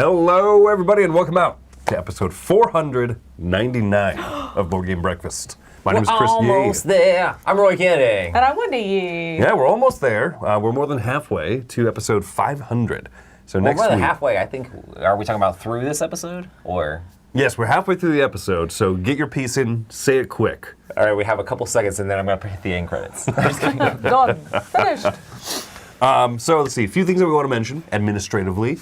Hello, everybody, and welcome out to episode 499 of Board Game Breakfast. My name is Chris Yee. Almost there. I'm Roy Kennedy. And I'm Wendy Yee. Yeah, we're almost there. We're more than halfway to episode 500. So next More than week, halfway, I think. Are we talking about through this episode? Or? Yes, we're halfway through the episode, so get your piece in, say it quick. All right, we have a couple seconds, and then I'm going to hit the end credits. Done. Finished. So let's see, a few things that we want to mention administratively.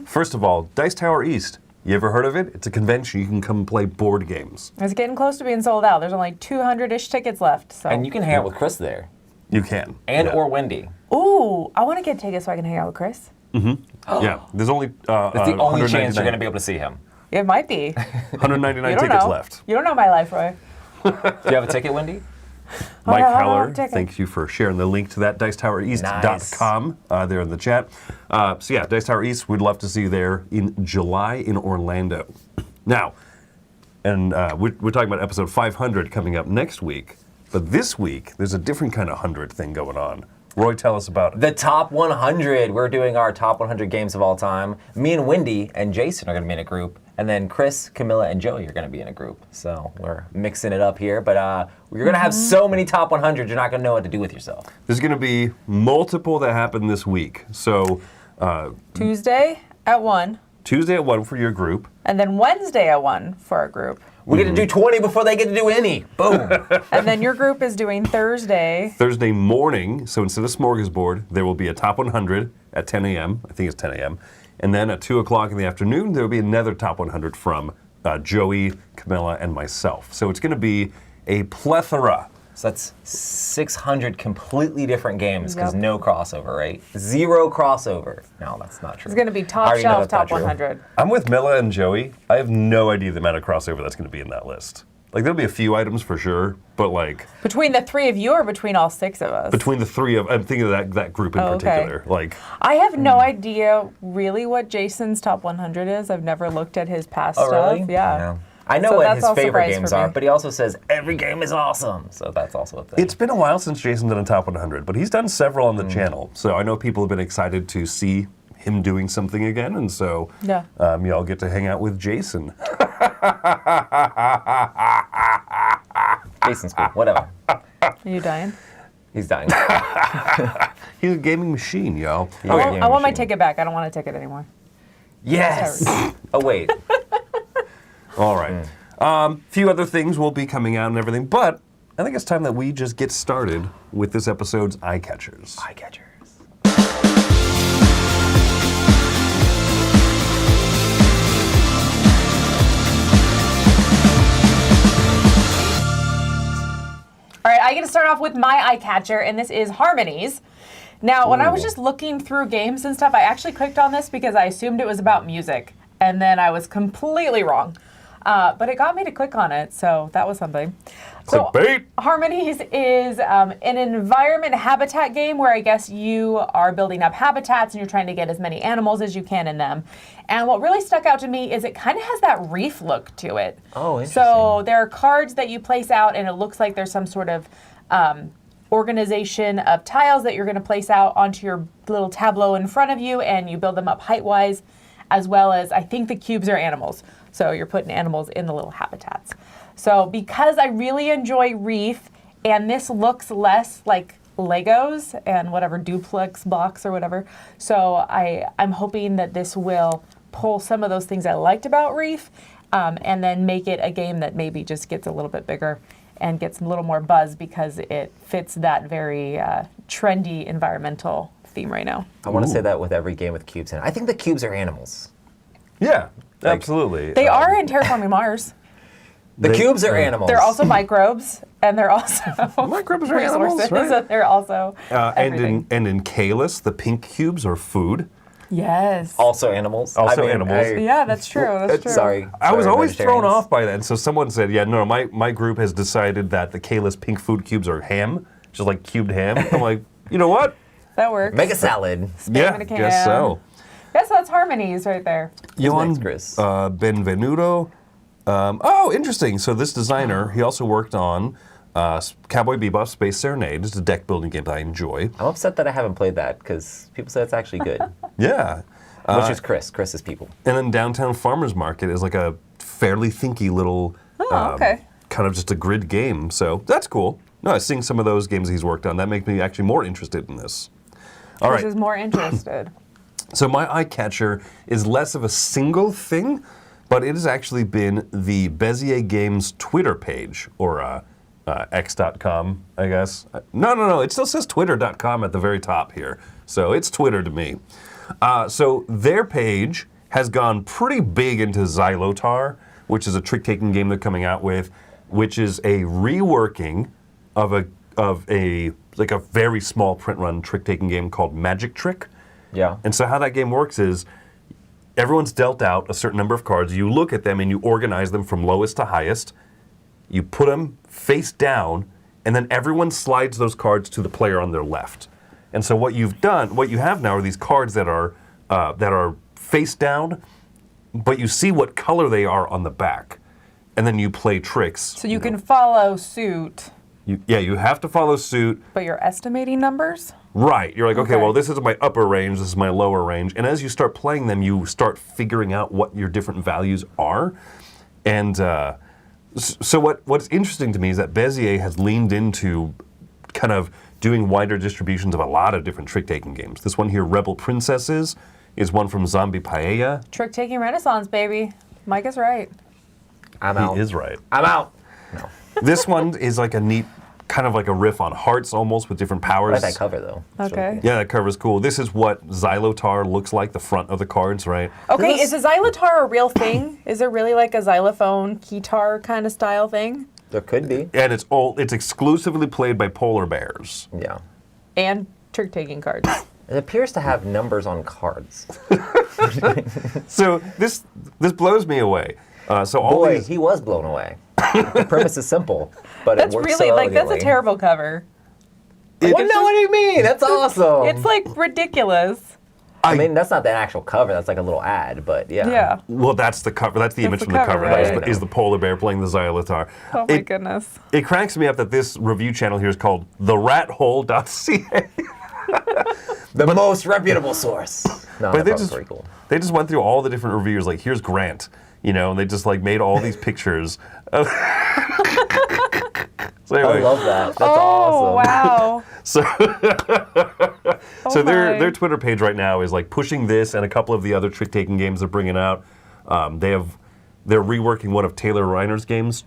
First of all, Dice Tower East. You ever heard of it? It's a convention. You can come play board games. It's getting close to being sold out. There's only 200-ish tickets left. So. And you can hang out with Chris there. You can. And yeah. or Wendy. Ooh, I want to get tickets so I can hang out with Chris. Yeah, there's only That's the only chance you're going to 199 be able to see him. It might be. 199 You don't tickets know. left. You don't know my life, Roy. Do you have a ticket, Wendy? Mike no, Heller, ticket. thank you for sharing the link to that, dicetowereast.com, there in the chat. So yeah, Dice Tower East, we'd love to see you there in July in Orlando. Now, and we're talking about episode 500 coming up next week, but this week, there's a different kind of 100 thing going on. Roy, tell us about it. The top 100. We're doing our top 100 games of all time. Me and Wendy and Jason are going to be in a group. And then Chris, Camilla, and Joey are going to be in a group. So we're mixing it up here. But you're going to have so many top 100, you're not going to know what to do with yourself. There's going to be multiple that happen this week. So Tuesday at 1. Tuesday at 1 for your group. And then Wednesday at 1 for our group. We get to do 20 before they get to do any. Boom. And then your group is doing Thursday. Thursday morning, so instead of Smorgasbord, there will be a top 100 at 10 a.m. I think it's 10 a.m. And then at 2 o'clock in the afternoon, there will be another top 100 from Joey, Camilla, and myself. So it's going to be a plethora. So that's 600 completely different games because Yep. no crossover, right? Zero crossover. No, that's not true. It's going to be I top already know shelf, that's not top true. 100. I'm with Milla and Joey. I have no idea the amount of crossover that's going to be in that list. Like, there'll be a few items for sure, but like... Between the three of you or between all 6 of us? Between the three of... I'm thinking of that group in particular. Like, I have no idea really what Jason's top 100 is. I've never looked at his past Oh, stuff. really? Yeah. I know So what that's his also favorite surprise games for are, me. but he also says every game is awesome. So that's also a thing. it's been a while since Jason's done a top 100, but he's done several on the channel. So I know people have been excited to see him doing something again, and so Yeah. y'all get to hang out with Jason. Jason's cool. Whatever. Are you dying? He's dying. He's a gaming machine, y'all. He's I a want, gaming I want my machine. ticket back. I don't want a ticket anymore. Yes. Oh, wait. All right. Few other things will be coming out and everything, but I think it's time that we just get started with this episode's eye catchers. Eye catchers. All right, I get to start off with my eye catcher, and this is Harmonies. Now, when I was just looking through games and stuff, I actually clicked on this because I assumed it was about music, and then I was completely wrong. But it got me to click on it, so that was something. So, Clickbait. Harmonies is an environment habitat game where I guess you are building up habitats and you're trying to get as many animals as you can in them. And what really stuck out to me is it kind of has that reef look to it. Oh, interesting. So there are cards that you place out and it looks like there's some sort of organization of tiles that you're going to place out onto your little tableau in front of you, and you build them up height-wise, as well as I think the cubes are animals. So you're putting animals in the little habitats. So because I really enjoy reef, and this looks less like Legos and whatever duplex blocks or whatever, so I'm hoping that this will pull some of those things I liked about reef, and then make it a game that maybe just gets a little bit bigger and gets a little more buzz because it fits that very trendy environmental theme right now. I want to say that with every game with cubes in it. I think the cubes are animals. Yeah, absolutely. They are in Terraforming Mars. The cubes are animals. They're also microbes, and they're also Microbes are animals, resources. right? They're also and in Kalis, the pink cubes are food. yes. also animals. Also animals. Yeah, that's true. That's true. Sorry. I was Sorry, always thrown vegetarians. off by that. And so someone said, yeah, no, my group has decided that the Kalis pink food cubes are ham, just like cubed ham. I'm like, you know what? That works. Make a salad. Yeah, in a guess can. so. Yeah, so that's Harmonies right there. Johan next, Chris? Benvenuto. Oh, interesting. So this designer, he also worked on Cowboy Bebop Space Serenade. It's a deck building game that I enjoy. I'm upset that I haven't played that because people say it's actually good. Yeah. Which is Chris's people. And then Downtown Farmers Market is like a fairly thinky little, okay. kind of just a grid game. So that's cool. No, seeing some of those games he's worked on, that makes me actually more interested in this. All This right. is more interested. So my eye catcher is less of a single thing, but it has actually been the Bezier Games Twitter page, or x.com, I guess. No, it still says twitter.com at the very top here. So it's Twitter to me. So their page has gone pretty big into Xylotar, which is a trick-taking game they're coming out with, which is a reworking of a very small print-run trick-taking game called Magic Trick. Yeah. And so how that game works is everyone's dealt out a certain number of cards. You look at them and you organize them from lowest to highest. You put them face down, and then everyone slides those cards to the player on their left. And so what you have now are these cards that are face down, but you see what color they are on the back, and then you play tricks. So you can follow suit, You have to follow suit. but you're estimating numbers? Right. You're like, okay, Okay. well, this is my upper range, this is my lower range. And as you start playing them, you start figuring out what your different values are. And so what's interesting to me is that Bezier has leaned into kind of doing wider distributions of a lot of different trick-taking games. This one here, Rebel Princesses, is one from Zombie Paella. Trick-taking renaissance, baby. Mike is right. I'm out. He is right. I'm out. No. This one is like a neat, kind of like a riff on Hearts almost, with different I powers. like that cover, though. It's Okay. really cool. Yeah, that cover's cool. This is what Xylotar looks like, the front of the cards, right? Okay, This is a xylotar a real thing? Is it really like a xylophone, guitar kind of style thing? There could be. And it's exclusively played by polar bears. Yeah. And trick-taking cards. It appears to have numbers on cards. So this blows me away. So all Boy, these, he was blown away. The premise is simple, but That's it works really, so like, that's a elegantly. terrible cover. What? No, what do you mean? That's awesome. It's, like, ridiculous. I mean, that's not the actual cover. That's like a little ad, but yeah. Yeah. well, that's the cover. That's the image the from the cover, cover. right? That is the polar bear playing the Xylotar. Oh, my It- goodness. It cracks me up that this review channel here is called therathole.ca. The most reputable source. No, But that's pretty cool. they just went through all the different reviewers. Like, here's Grant, and they just like made all these pictures. So I anyway, love that. That's Oh, awesome. wow. so Oh my. their Twitter page right now is like pushing this and a couple of the other trick-taking games they're bringing out. They're reworking one of Taylor Reiner's games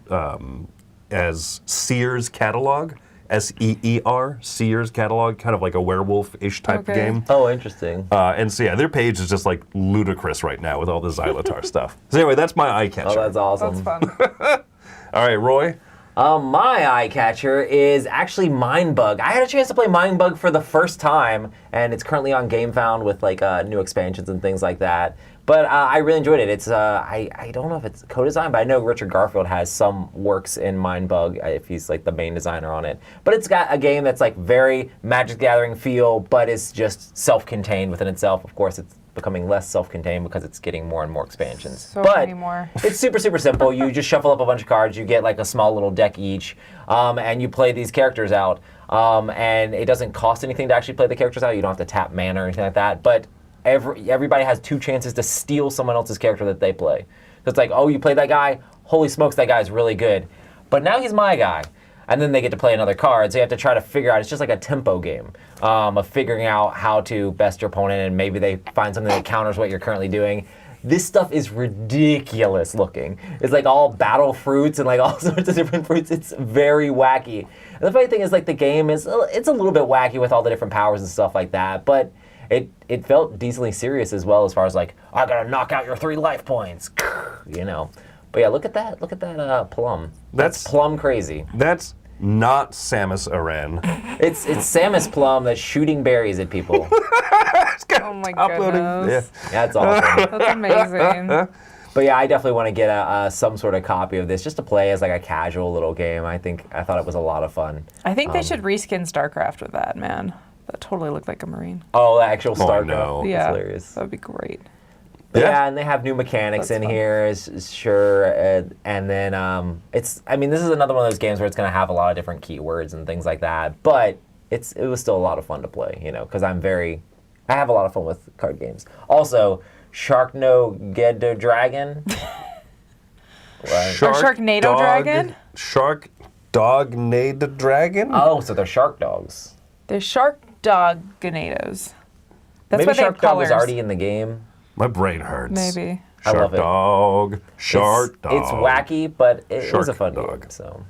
as Sears Catalog, SEER, Sears Catalog, kind of like a werewolf-ish type Okay. game. Oh, interesting. And so yeah, their page is just like ludicrous right now with all the Xylotar stuff. So anyway, that's my eye catcher. Oh, that's awesome. That's fun. All right, Roy. My eye catcher is actually Mindbug. I had a chance to play Mindbug for the first time, and it's currently on GameFound with like new expansions and things like that. But I really enjoyed it. It's I don't know if it's co-design, but I know Richard Garfield has some works in Mindbug if he's like the main designer on it. But it's got a game that's like very Magic the Gathering feel, but it's just self-contained within itself. Of course, it's becoming less self-contained because it's getting more and more expansions. So but many more. it's super, super simple. You just shuffle up a bunch of cards. You get like a small little deck each, and you play these characters out. And it doesn't cost anything to actually play the characters out. You don't have to tap mana or anything like that. But everybody has 2 chances to steal someone else's character that they play. So it's like, oh, you play that guy? Holy smokes, that guy's really good. But now he's my guy. And then they get to play another card. So you have to try to figure out, it's just like a tempo game of figuring out how to best your opponent, and maybe they find something that counters what you're currently doing. This stuff is ridiculous looking. It's like all battle fruits and like all sorts of different fruits. It's very wacky. And the funny thing is, like, the game is, it's a little bit wacky with all the different powers and stuff like that, but it felt decently serious as well, as far as like, I gotta knock out your 3 life points, But yeah, look at that plum. That's plum crazy. That's not Samus Aran. It's Samus Plum that's shooting berries at people. Oh my goodness. That's awesome. That's amazing. But yeah, I definitely want to get some sort of copy of this just to play as like a casual little game. I thought it was a lot of fun. I think they should reskin StarCraft with that, man. That totally looked like a Marine. Oh, the actual StarCraft. no. That's Yeah, hilarious. that would be great. But Yeah. yeah, and they have new mechanics That's in fun. here, is sure. And then this is another one of those games where it's going to have a lot of different keywords and things like that. But it was still a lot of fun to play, because I have a lot of fun with card games. Also, Sharknado Dragon. Sharknado Dragon? Shark Dognado Dragon? Oh, so they're shark dogs. They're Shark Dognados. That's Maybe what they Shark have Dog colors. is already in the game. My brain hurts. Maybe. I love it. Shark Dog. It's wacky, but it was a Shark fun Dog. game. So,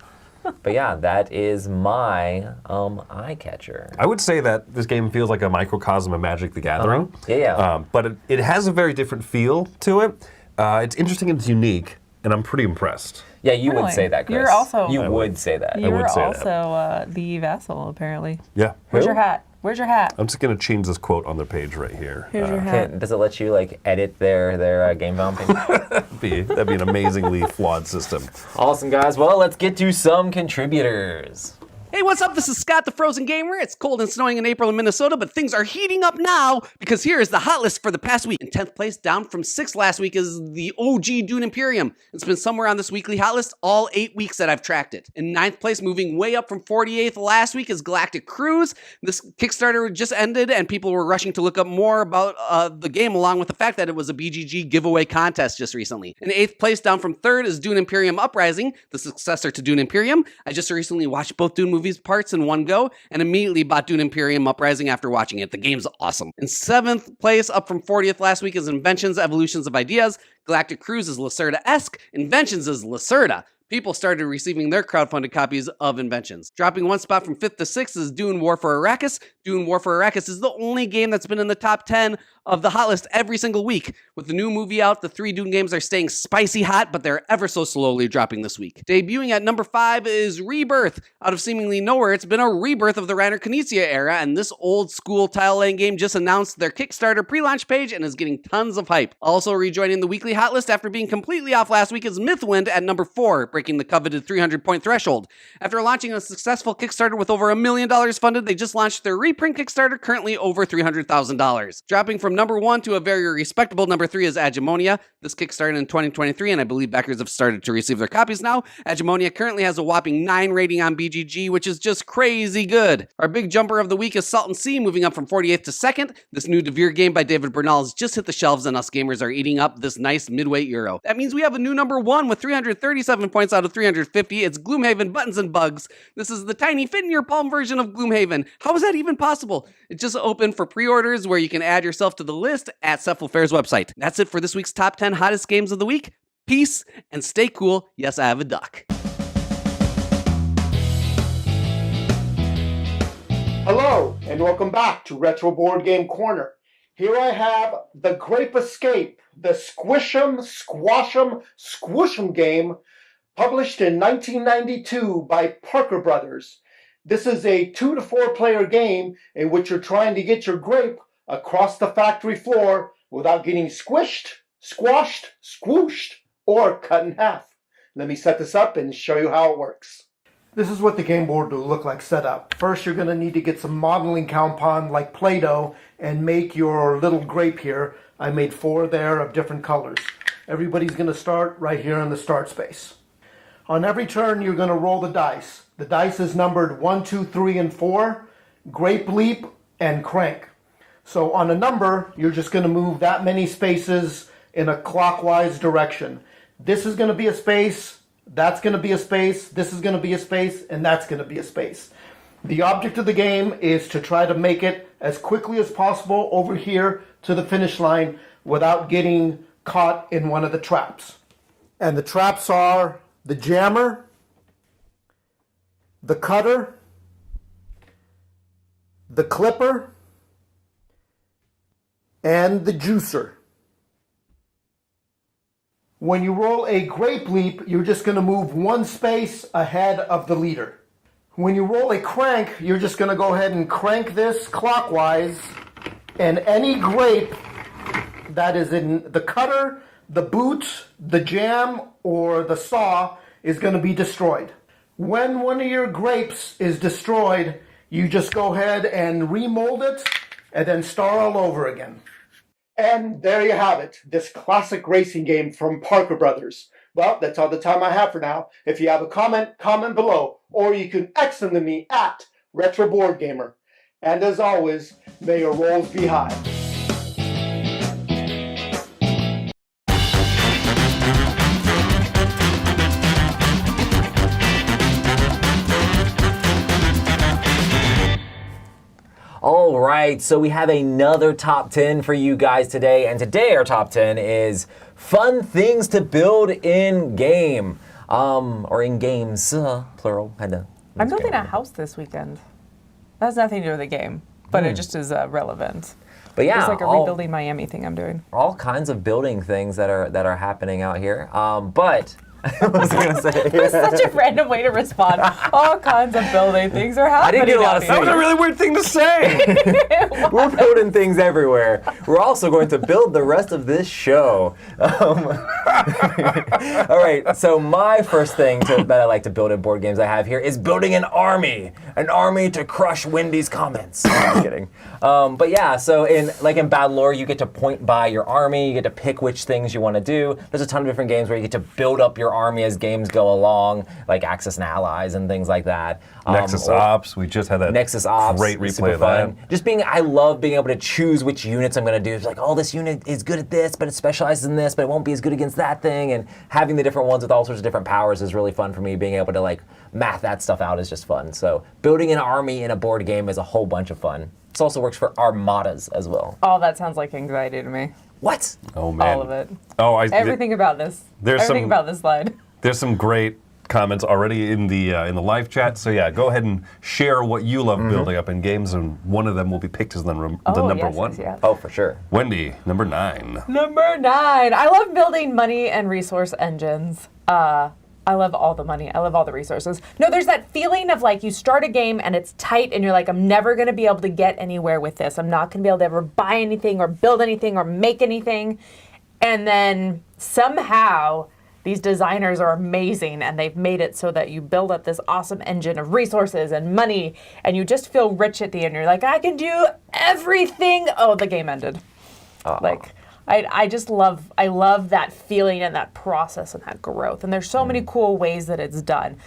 but yeah, that is my eye catcher. I would say that this game feels like a microcosm of Magic the Gathering. Yeah. But it has a very different feel to it. It's interesting and it's unique, and I'm pretty impressed. Yeah, you would Really? say that, Chris. You're also- You would say that. You're would say also the vassal, apparently. Yeah. Where's Who? your hat? Where's your hat? I'm just going to change this quote on the page right here. Here's your hat. Does it let you like edit their game vamping? That'd be an amazingly flawed system. Awesome, guys. Well, let's get to some contributors. Hey, what's up? This is Scott the Frozen Gamer. It's cold and snowing in April in Minnesota, but things are heating up now because here is the hot list for the past week. In 10th place, down from 6th last week, is the OG Dune Imperium. It's been somewhere on this weekly hot list all 8 weeks that I've tracked it. In 9th place, moving way up from 48th last week, is Galactic Cruise. This Kickstarter just ended, and people were rushing to look up more about the game, along with the fact that it was a BGG giveaway contest just recently. In 8th place, down from 3rd, is Dune Imperium Uprising, the successor to Dune Imperium. I just recently watched both Dune movies parts in one go and immediately bought Dune Imperium Uprising after watching it. The game's awesome. In 7th place, up from 40th last week, is Inventions, Evolutions of Ideas. Galactic Cruise is Lacerda-esque. Inventions is Lacerda. People started receiving their crowdfunded copies of Inventions. Dropping one spot from 5th to 6th is Dune War for Arrakis. Dune War for Arrakis is the only game that's been in the top 10 of the hot list every single week. With the new movie out, the 3 Dune games are staying spicy hot, but they're ever so slowly dropping this week. Debuting at number 5 is Rebirth. Out of seemingly nowhere, it's been a rebirth of the Reiner Knizia era, and this old school tile-laying game just announced their Kickstarter pre-launch page and is getting tons of hype. Also rejoining the weekly hot list after being completely off last week is Mythwind at number 4, breaking the coveted 300-point threshold. After launching a successful Kickstarter with over $1 million funded, they just launched their reprint Kickstarter, currently over $300,000. Dropping from number 1 to a very respectable number 3 is Agimonia. This kickstarted in 2023, and I believe backers have started to receive their copies now. Agimonia currently has a whopping 9 rating on BGG, which is just crazy good. Our big jumper of the week is Salt and Sea, moving up from 48th to 2nd. This new Devere game by David Bernal has just hit the shelves, and us gamers are eating up this nice midweight Euro. That means we have a new number 1 with 337 points out of 350. It's Gloomhaven Buttons and Bugs. This is the tiny fit-in-your-palm version of Gloomhaven. How is that even possible? It's just open for pre-orders where you can add yourself to the list at Cephalofair's website. That's it for this week's top 10 hottest games of the week. Peace and stay cool. Yes, I have a duck. Hello, and welcome back to Retro Board Game Corner. Here I have The Grape Escape, the Squish 'em, Squash 'em, Squish 'em game, published in 1992 by Parker Brothers. This is a 2 to 4 player game in which you're trying to get your grape across the factory floor without getting squished, squashed, squooshed, or cut in half. Let me set this up and show you how it works. This is what the game board will look like set up. First, you're going to need to get some modeling compound like Play-Doh and make your little grape here. I made 4 there of different colors. Everybody's going to start right here in the start space. On every turn, you're going to roll the dice. The dice is numbered 1, 2, 3, and 4, grape leap, and crank. So on a number, you're just going to move that many spaces in a clockwise direction. This is going to be a space, that's going to be a space, this is going to be a space, and that's going to be a space. The object of the game is to try to make it as quickly as possible over here to the finish line without getting caught in one of the traps. And the traps are the jammer, the cutter, the clipper, and the juicer. When you roll a grape leap, you're just going to move 1 space ahead of the leader. When you roll a crank, you're just going to go ahead and crank this clockwise, and any grape that is in the cutter, the boot, the jam, or the saw is going to be destroyed. When one of your grapes is destroyed, you just go ahead and remold it and then start all over again. And there you have it, this classic racing game from Parker Brothers. Well, that's all the time I have for now. If you have a comment below, or you can X them to me at Retro Board Gamer. And as always, may your rolls be high. All right, so we have another top 10 for you guys today, and today our top 10 is fun things to build in game, or in games, plural. I'm building a house this weekend. That has nothing to do with the game, but it just is relevant. But yeah, It's like a rebuilding Miami thing I'm doing. all kinds of building things that are happening out here. But what was I gonna say? It's such a random way to respond. All kinds of building things are happening. I didn't get a lot out of here. That was a really weird thing to say. We're building things everywhere. We're also going to build the rest of this show. All right, so my first thing that I like to build in board games I have here is building an army to crush Wendy's comments. I'm kidding. But yeah, so in Battle Lore, you get to point by your army. You get to pick which things you want to do. There's a ton of different games where you get to build up your army as games go along, like Axis and Allies and things like that. Nexus Ops, we just had that Nexus Ops, great is replay super of that. fun. I love being able to choose which units I'm going to do. It's like, oh, this unit is good at this, but it specializes in this, but it won't be as good against that thing. And having the different ones with all sorts of different powers is really fun for me. Being able to like math that stuff out is just fun. So building an army in a board game is a whole bunch of fun. This also works for armadas as well. All that sounds like anxiety to me. What? Oh man. All of it. Oh, Everything about this. There's Everything some- about this slide. There's some great comments already in the live chat. So yeah, go ahead and share what you love building up in games, and one of them will be picked as the number yes, one. yes. Oh, for sure. Wendy, number 9. Number 9. I love building money and resource engines. I love all the money. I love all the resources. No, there's that feeling of like you start a game and it's tight and you're like, I'm never going to be able to get anywhere with this. I'm not going to be able to ever buy anything or build anything or make anything. And then somehow these designers are amazing and they've made it so that you build up this awesome engine of resources and money and you just feel rich at the end. You're like, I can do everything. Oh, the game ended. Like, I just love that feeling and that process and that growth. And there's so many cool ways that it's done.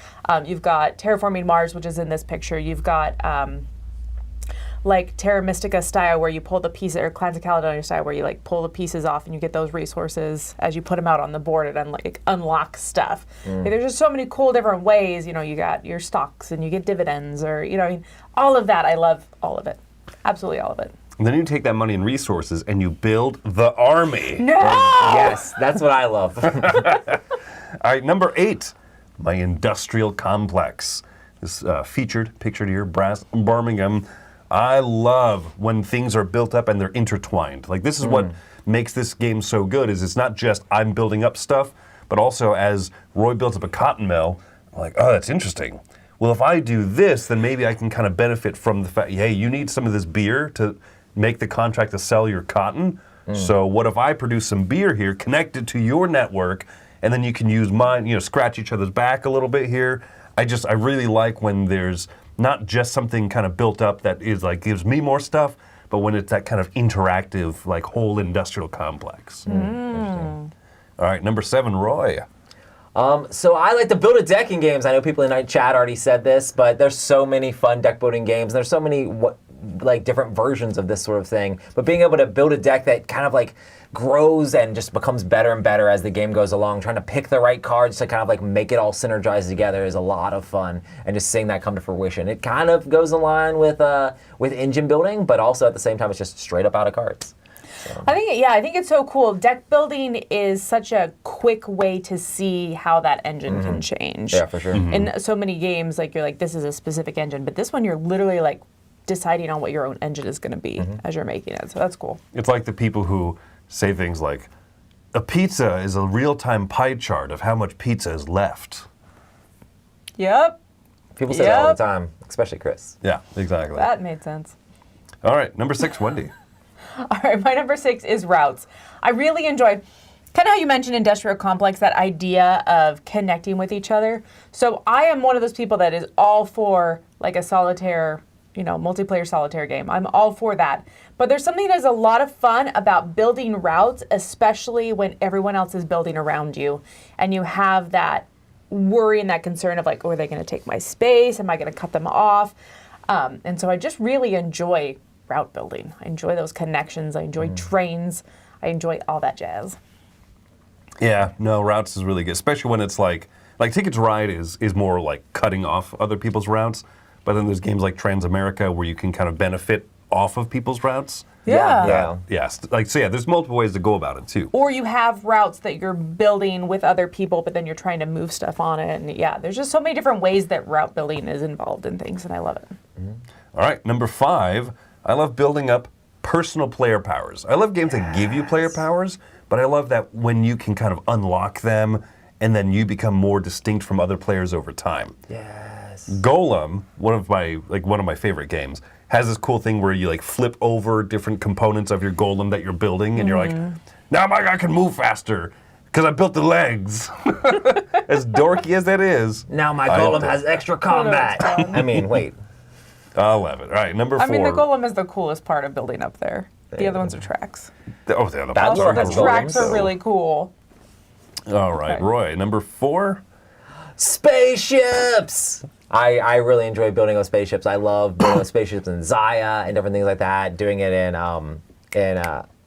You've got Terraforming Mars, which is in this picture. You've got like Terra Mystica style where you pull the pieces, or Clans of Caledonia style where you like pull the pieces off and you get those resources as you put them out on the board and like unlock stuff. Like, there's just so many cool different ways. You know, you got your stocks and you get dividends, or you know, I mean, all of that. I love all of it. Absolutely all of it. And then you take that money and resources and you build the army. No! Yes, that's what I love. All right, number 8, my industrial complex. This pictured here, Brass Birmingham. I love when things are built up and they're intertwined. Like, this is what makes this game so good, is it's not just I'm building up stuff, but also as Roy builds up a cotton mill, I'm like, oh, that's interesting. Well, if I do this, then maybe I can kind of benefit from the fact, hey, you need some of this beer to make the contract to sell your cotton. So what if I produce some beer here, connect it to your network, and then you can use mine, you know, scratch each other's back a little bit here. I really like when there's not just something kind of built up that is like gives me more stuff, but when it's that kind of interactive, like whole industrial complex. All right, number 7, Roy. So I like to build a deck in games. I know people in our chat already said this, but there's so many fun deck building games. There's so many like different versions of this sort of thing. But being able to build a deck that kind of like grows and just becomes better and better as the game goes along, trying to pick the right cards to kind of like make it all synergize together is a lot of fun. And just seeing that come to fruition. It kind of goes in line with engine building, but also at the same time it's just straight up out of cards. So. I think it's so cool. Deck building is such a quick way to see how that engine can change. Yeah, for sure. In so many games, like you're like, this is a specific engine, but this one you're literally like deciding on what your own engine is going to be as you're making it. So that's cool. It's like the people who say things like, a pizza is a real-time pie chart of how much pizza is left. Yep. People say that all the time, especially Chris. Yeah, exactly. That made sense. All right, number 6, Wendy. All right, my number 6 is routes. I really enjoyed, kind of how you mentioned industrial complex, that idea of connecting with each other. So I am one of those people that is all for like a solitaire, you know, multiplayer solitaire game. I'm all for that. But there's something that's a lot of fun about building routes, especially when everyone else is building around you. And you have that worry and that concern of like, oh, are they going to take my space? Am I going to cut them off? And so I just really enjoy route building. I enjoy those connections. I enjoy trains. I enjoy all that jazz. Yeah, no, routes is really good, especially when it's like Ticket to Ride is more like cutting off other people's routes. But then there's games like Transamerica where you can kind of benefit off of people's routes. Yeah. Yes. Like, so yeah, there's multiple ways to go about it too. Or you have routes that you're building with other people, but then you're trying to move stuff on it. And yeah, there's just so many different ways that route building is involved in things, and I love it. All right, number 5, I love building up personal player powers. I love games that give you player powers, but I love that when you can kind of unlock them and then you become more distinct from other players over time. Yes. Golem, one of my favorite games, has this cool thing where you like flip over different components of your golem that you're building, and you're like, now my guy can move faster because I built the legs. As dorky as that is. Now my golem has extra combat. I mean, wait. I love it. All right, number 4. I mean, the golem is the coolest part of building up there. The other ones are tracks. The Bachelor Also, has the golems, tracks are so- really cool. All right, Okay. Roy, number 4. Spaceships! I really enjoy building up spaceships. I love building up spaceships in Zaya and different things like that. Doing it in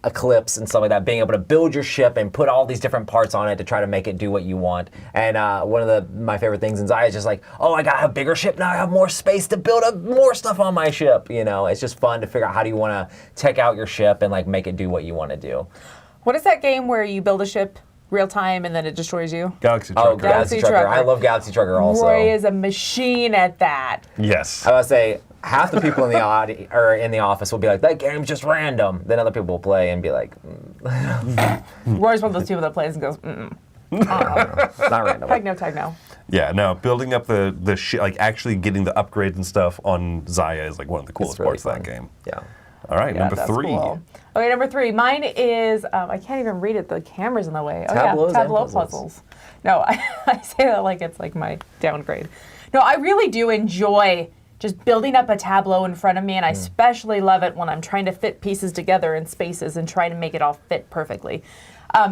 Eclipse and stuff like that. Being able to build your ship and put all these different parts on it to try to make it do what you want. And one of my favorite things in Zaya is just like, oh, I got a bigger ship now. I have more space to build up more stuff on my ship. You know, it's just fun to figure out how do you want to tech out your ship and like make it do what you want to do. What is that game where you build a ship real time and then it destroys you? Galaxy Trucker. Oh, Galaxy Galaxy Trucker. Trucker. I love Galaxy Trucker also. Roy is a machine at that. Yes. I would say half the people in the in the office will be like, that game's just random. Then other people will play and be like, Roy's one of those people that plays and goes, mm-mm. it's not random. Tag no. Yeah, no, building up the like actually getting the upgrades and stuff on Zaya is like one of the coolest really parts of that fun. game. Yeah. All right, Yeah, number that's 3. cool. Okay, number 3. Mine is, I can't even read it. The camera's in the way. Oh, Tableaus yeah, and tableau puzzles. puzzles. No, I say that like it's like my downgrade. No, I really do enjoy just building up a tableau in front of me, and I especially love it when I'm trying to fit pieces together in spaces and trying to make it all fit perfectly.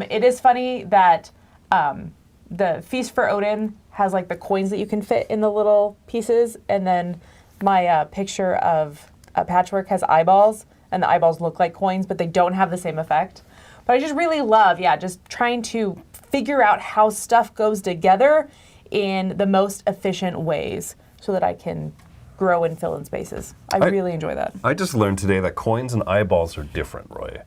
It is funny that the Feast for Odin has like the coins that you can fit in the little pieces, and then my picture of Patchwork has eyeballs, and the eyeballs look like coins, but they don't have the same effect. But I just really love, just trying to figure out how stuff goes together in the most efficient ways so that I can grow and fill in spaces. I really enjoy that. I just learned today that coins and eyeballs are different, Roy.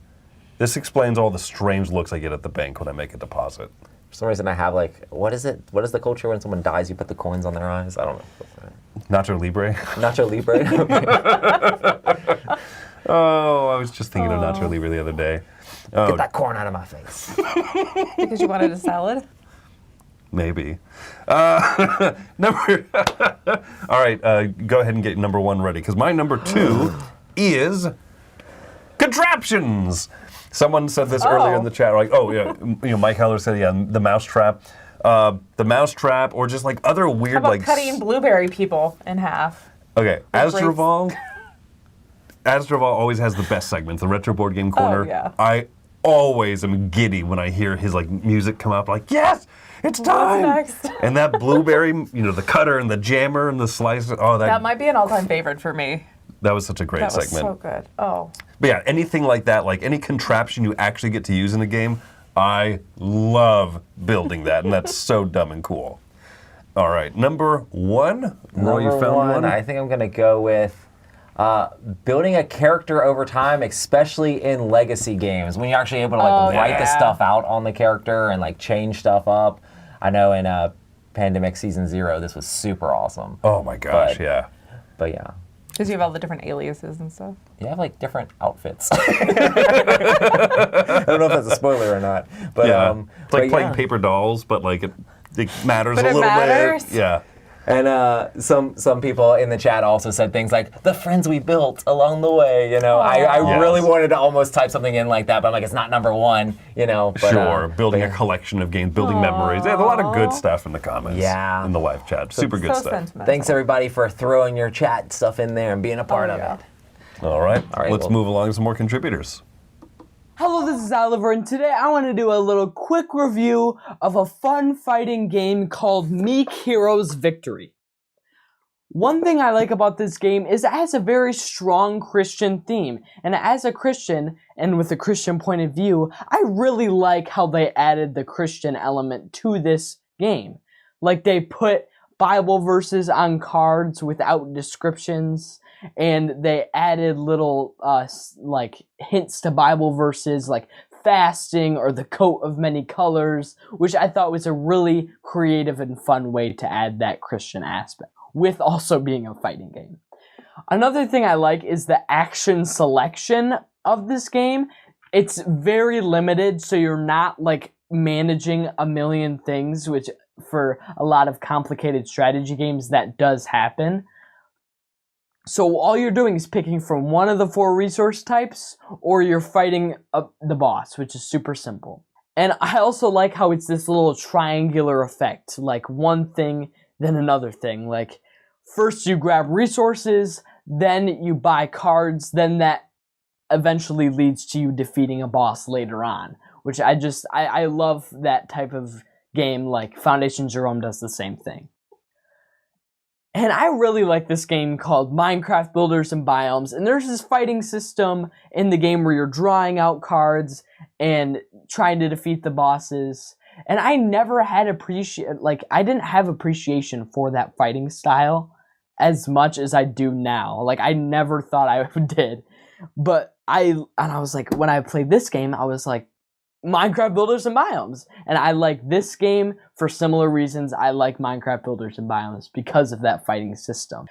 This explains all the strange looks I get at the bank when I make a deposit. For some reason I have like, what is it? What is the culture when someone dies, you put the coins on their eyes? I don't know. Nacho Libre. Nacho Libre? Oh, I was just thinking of Nacho Libre the other day. Get that corn out of my face. Because you wanted a salad? Maybe. Number. All right, go ahead and get number 1 ready, because my number 2 is contraptions. Someone said this earlier in the chat, like, oh yeah, Mike Heller said, the mousetrap. The mousetrap, or just like other weird, How about like cutting blueberry people in half? Okay, Astroval always has the best segments, the retro board game corner. yeah. I always am giddy when I hear his like music come up, like, yes, it's time. next? And that blueberry, the cutter and the jammer and the slicer, That might be an all-time favorite for me. that was such a great That was segment. so good. Oh. But yeah, anything like that, like any contraption you actually get to use in a game, I love building that, and that's so dumb and cool. All right, number 1. Roy, you found one? I think I'm gonna go with building a character over time, especially in legacy games, when you're actually able to like write the stuff out on the character and like change stuff up. I know in Pandemic Season 0, this was super awesome. Oh my gosh, But- yeah. But yeah. Because you have all the different aliases and stuff. You have like different outfits. I don't know if that's a spoiler or not. But Yeah, it's like but playing yeah. paper dolls, but like it matters But a it little matters? bit. Yeah. And some people in the chat also said things like, the friends we built along the way, I Yes. really wanted to almost type something in like that, but I'm like, it's not number 1, But, Sure, building but a collection of games, building memories. There's a lot of good stuff in the comments. Yeah. In the live chat. Super good So stuff. sentimental. Thanks everybody for throwing your chat stuff in there and being a part of yeah. it. All right, right, let's well- move along to some more contributors. Hello, this is Oliver, and today I want to do a little quick review of a fun fighting game called Meek Heroes Victory. One thing I like about this game is it has a very strong Christian theme, and as a Christian, and with a Christian point of view, I really like how they added the Christian element to this game. Like they put Bible verses on cards without descriptions, and they added little like hints to Bible verses, like fasting or the coat of many colors, which I thought was a really creative and fun way to add that Christian aspect, with also being a fighting game. Another thing I like is the action selection of this game. It's very limited, so you're not like managing a million things, which for a lot of complicated strategy games that does happen. So all you're doing is picking from one of the 4 resource types, or you're fighting the boss, which is super simple. And I also like how it's this little triangular effect, like one thing, then another thing. Like first you grab resources, then you buy cards, then that eventually leads to you defeating a boss later on, which I love that type of game. Like Foundation Jerome does the same thing. And I really like this game called Minecraft Builders and Biomes, and there's this fighting system in the game where you're drawing out cards and trying to defeat the bosses. And I never had I didn't have appreciation for that fighting style as much as I do now. Like I never thought I did. But I was like, when I played this game, I was like, Minecraft Builders and Biomes. And I like this game for similar reasons. I like Minecraft Builders and Biomes because of that fighting system.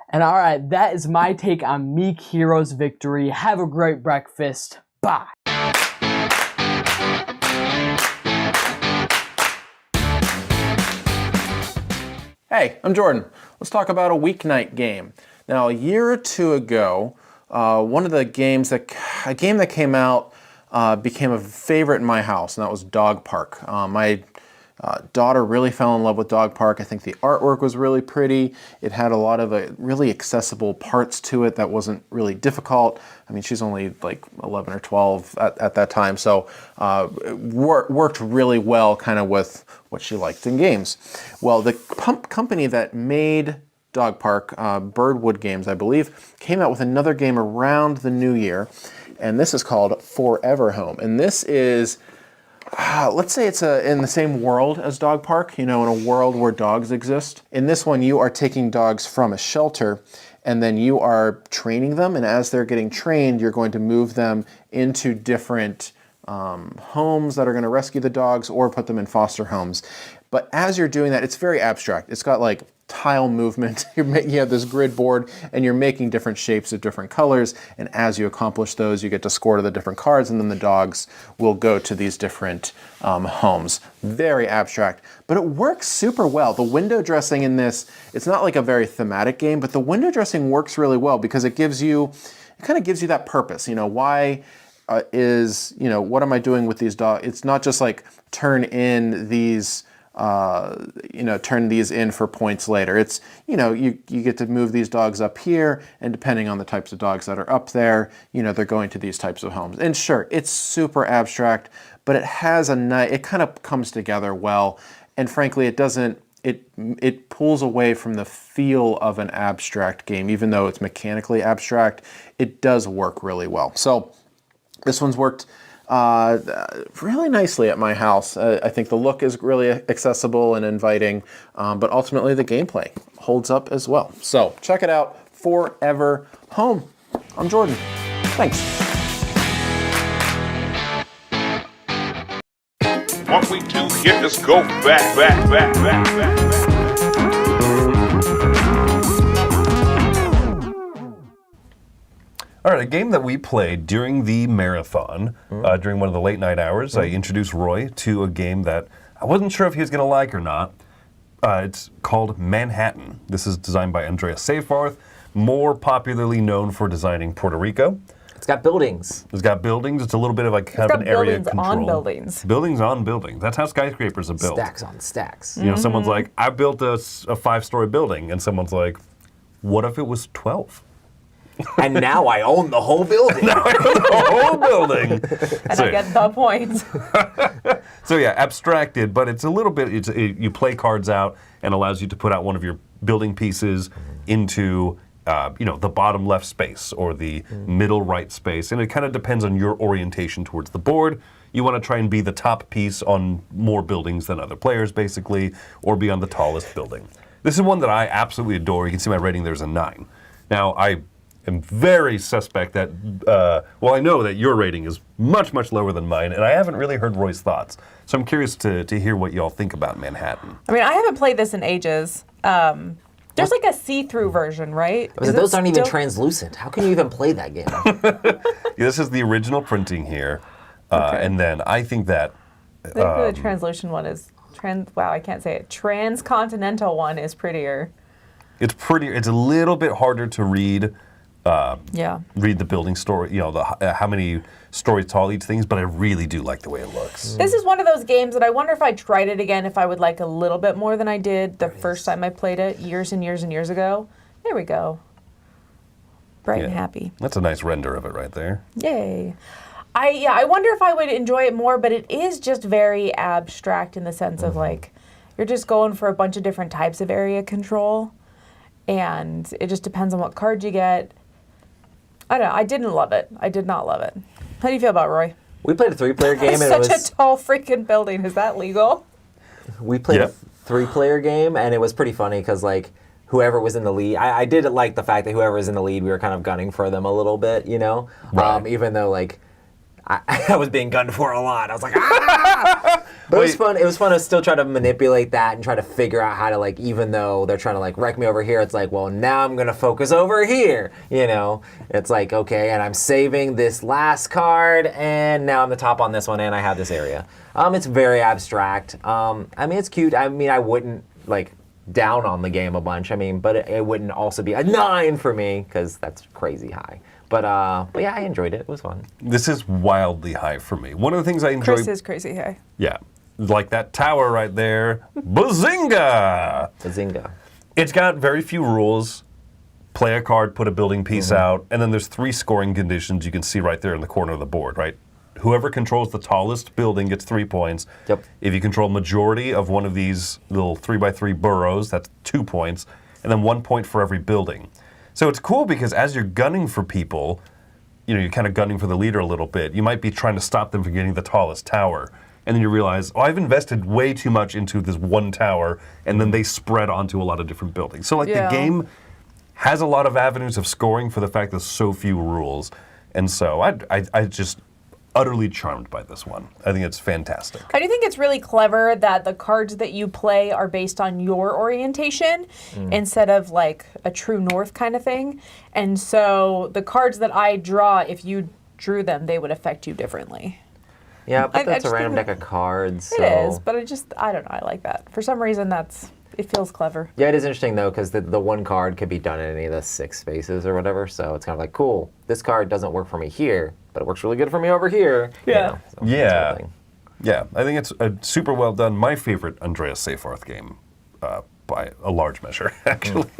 And alright, that is my take on Meek Heroes Victory. Have a great breakfast. Bye. Hey, I'm Jordan. Let's talk about a weeknight game. Now, a year or two ago, a game that came out became a favorite in my house, and that was Dog Park. My daughter really fell in love with Dog Park. I think the artwork was really pretty. It had a lot of really accessible parts to it that wasn't really difficult. I mean, she's only like 11 or 12 at that time, so it worked really well kind of with what she liked in games. Well, the company that made Dog Park, Birdwood Games, I believe, came out with another game around the new year, and this is called Forever Home. And this is, let's say it's in the same world as Dog Park, in a world where dogs exist. In this one, you are taking dogs from a shelter, and then you are training them, and as they're getting trained, you're going to move them into different homes that are going to rescue the dogs or put them in foster homes. But as you're doing that, it's very abstract. It's got like tile movement. You have this grid board and you're making different shapes of different colors, and as you accomplish those, you get to score to the different cards, and then the dogs will go to these different homes. Very abstract, but it works super well. The window dressing in this, it's not like a very thematic game, but the window dressing works really well because it kind of gives you that purpose. Why what am I doing with these dogs? It's not just like turn these in for points later. It's, you get to move these dogs up here, and depending on the types of dogs that are up there, they're going to these types of homes. And sure, it's super abstract, but it has it kind of comes together well. And frankly, it pulls away from the feel of an abstract game. Even though it's mechanically abstract, it does work really well. So this one's worked really nicely at my house. I think the look is really accessible and inviting, but ultimately the gameplay holds up as well. So check it out, Forever Home. I'm Jordan. Thanks. What we do here is go back. All right, a game that we played during the marathon, during one of the late night hours. I introduced Roy to a game that I wasn't sure if he was going to like or not. It's called Manhattan. This is designed by Andreas Seyfarth, more popularly known for designing Puerto Rico. It's got buildings. It's got buildings. It's a little bit of like kind of an area control. Buildings on buildings. Buildings on buildings. That's how skyscrapers are built. Stacks on stacks. Someone's like, I built a 5-story building, and someone's like, what if it was 12? And now I own the whole building. The whole building. And I get the point. So yeah, abstracted, but it's a little bit, you play cards out and allows you to put out one of your building pieces into the bottom left space or the middle right space, and it kind of depends on your orientation towards the board. You want to try and be the top piece on more buildings than other players, basically, or be on the tallest building. This is one that I absolutely adore. You can see my rating, there's a 9. Now, I am very suspect that, well, I know that your rating is much, much lower than mine, and I haven't really heard Roy's thoughts. So I'm curious to hear what y'all think about Manhattan. I mean, I haven't played this in ages. There's like a see-through version, right? Those aren't even translucent. How can you even play that game? This is the original printing here, and then I think that... I think the translucent one is... Wow, I can't say it. Transcontinental one is prettier. It's prettier. It's a little bit harder to read. Read the building story, how many stories tall each thing is, but I really do like the way it looks. This is one of those games that I wonder if I tried it again, if I would like a little bit more than I did the first time I played it years and years and years ago. There we go. Bright and happy. That's a nice render of it right there. Yay. I wonder if I would enjoy it more, but it is just very abstract in the sense of like, you're just going for a bunch of different types of area control, and it just depends on what card you get. I don't know. I didn't love it. I did not love it. How do you feel about it, Roy? We played a 3-player game. It's and such a tall freaking building. Is that legal? We played a 3-player game, and it was pretty funny because like whoever was in the lead, I did like the fact that whoever was in the lead, we were kind of gunning for them a little bit, Right. Even though like I was being gunned for a lot. I was like, ah! But it was fun. It was fun to still try to manipulate that and try to figure out how to like, even though they're trying to like wreck me over here, it's like, well, now I'm gonna focus over here. It's like, okay, and I'm saving this last card, and now I'm the top on this one, and I have this area. It's very abstract. I mean, it's cute. I mean, I wouldn't like down on the game a bunch. I mean, but it wouldn't also be a 9 for me because that's crazy high. But yeah, I enjoyed it. It was fun. This is wildly high for me. One of the things I enjoy... Chris is crazy high. Yeah. Like that tower right there. Bazinga! Bazinga. It's got very few rules. Play a card, put a building piece out, and then there's 3 scoring conditions you can see right there in the corner of the board, right? Whoever controls the tallest building gets 3 points. Yep. If you control majority of one of these little 3x3 boroughs, that's 2 points, and then 1 point for every building. So it's cool because as you're gunning for people, you're kind of gunning for the leader a little bit. You might be trying to stop them from getting the tallest tower. And then you realize, I've invested way too much into this one tower, and then they spread onto a lot of different buildings. So the game has a lot of avenues of scoring for the fact there's so few rules. And so I just utterly charmed by this one. I think it's fantastic. I do think it's really clever that the cards that you play are based on your orientation instead of like a true north kind of thing. And so the cards that I draw, if you drew them, they would affect you differently. Yeah, but that's a random deck of cards. It is, but I don't know, I like that. For some reason, it feels clever. Yeah, it is interesting though, because the one card could be done in any of the 6 spaces or whatever, so it's kind of like, cool, this card doesn't work for me here, but it works really good for me over here. Yeah. Yeah. Yeah, I think it's super well done. My favorite Andreas Seyfarth game, by a large measure, actually.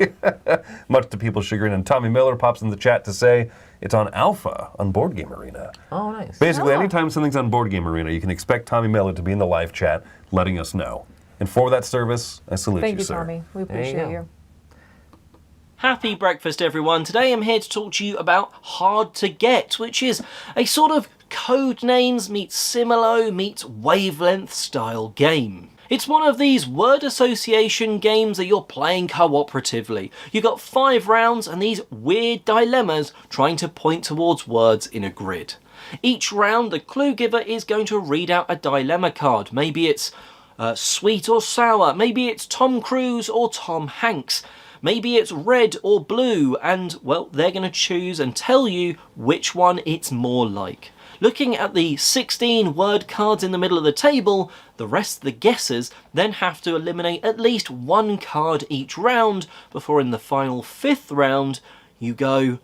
Much to people's chagrin. And Tommy Miller pops in the chat to say it's on Alpha on Board Game Arena. Oh, nice. Basically, anytime something's on Board Game Arena, you can expect Tommy Miller to be in the live chat letting us know. And for that service, I salute you, Thank you, sir. Tommy. We appreciate you. Happy breakfast, everyone. Today I'm here to talk to you about Hard to Get, which is a sort of Codenames meets Similo meets Wavelength style game. It's one of these word association games that you're playing cooperatively. You've got 5 rounds and these weird dilemmas trying to point towards words in a grid. Each round, the clue giver is going to read out a dilemma card. Maybe it's sweet or sour, maybe it's Tom Cruise or Tom Hanks. Maybe it's red or blue, and, well, they're going to choose and tell you which one it's more like. Looking at the 16 word cards in the middle of the table, the rest of the guessers then have to eliminate at least 1 card each round before in the final 5th round you go,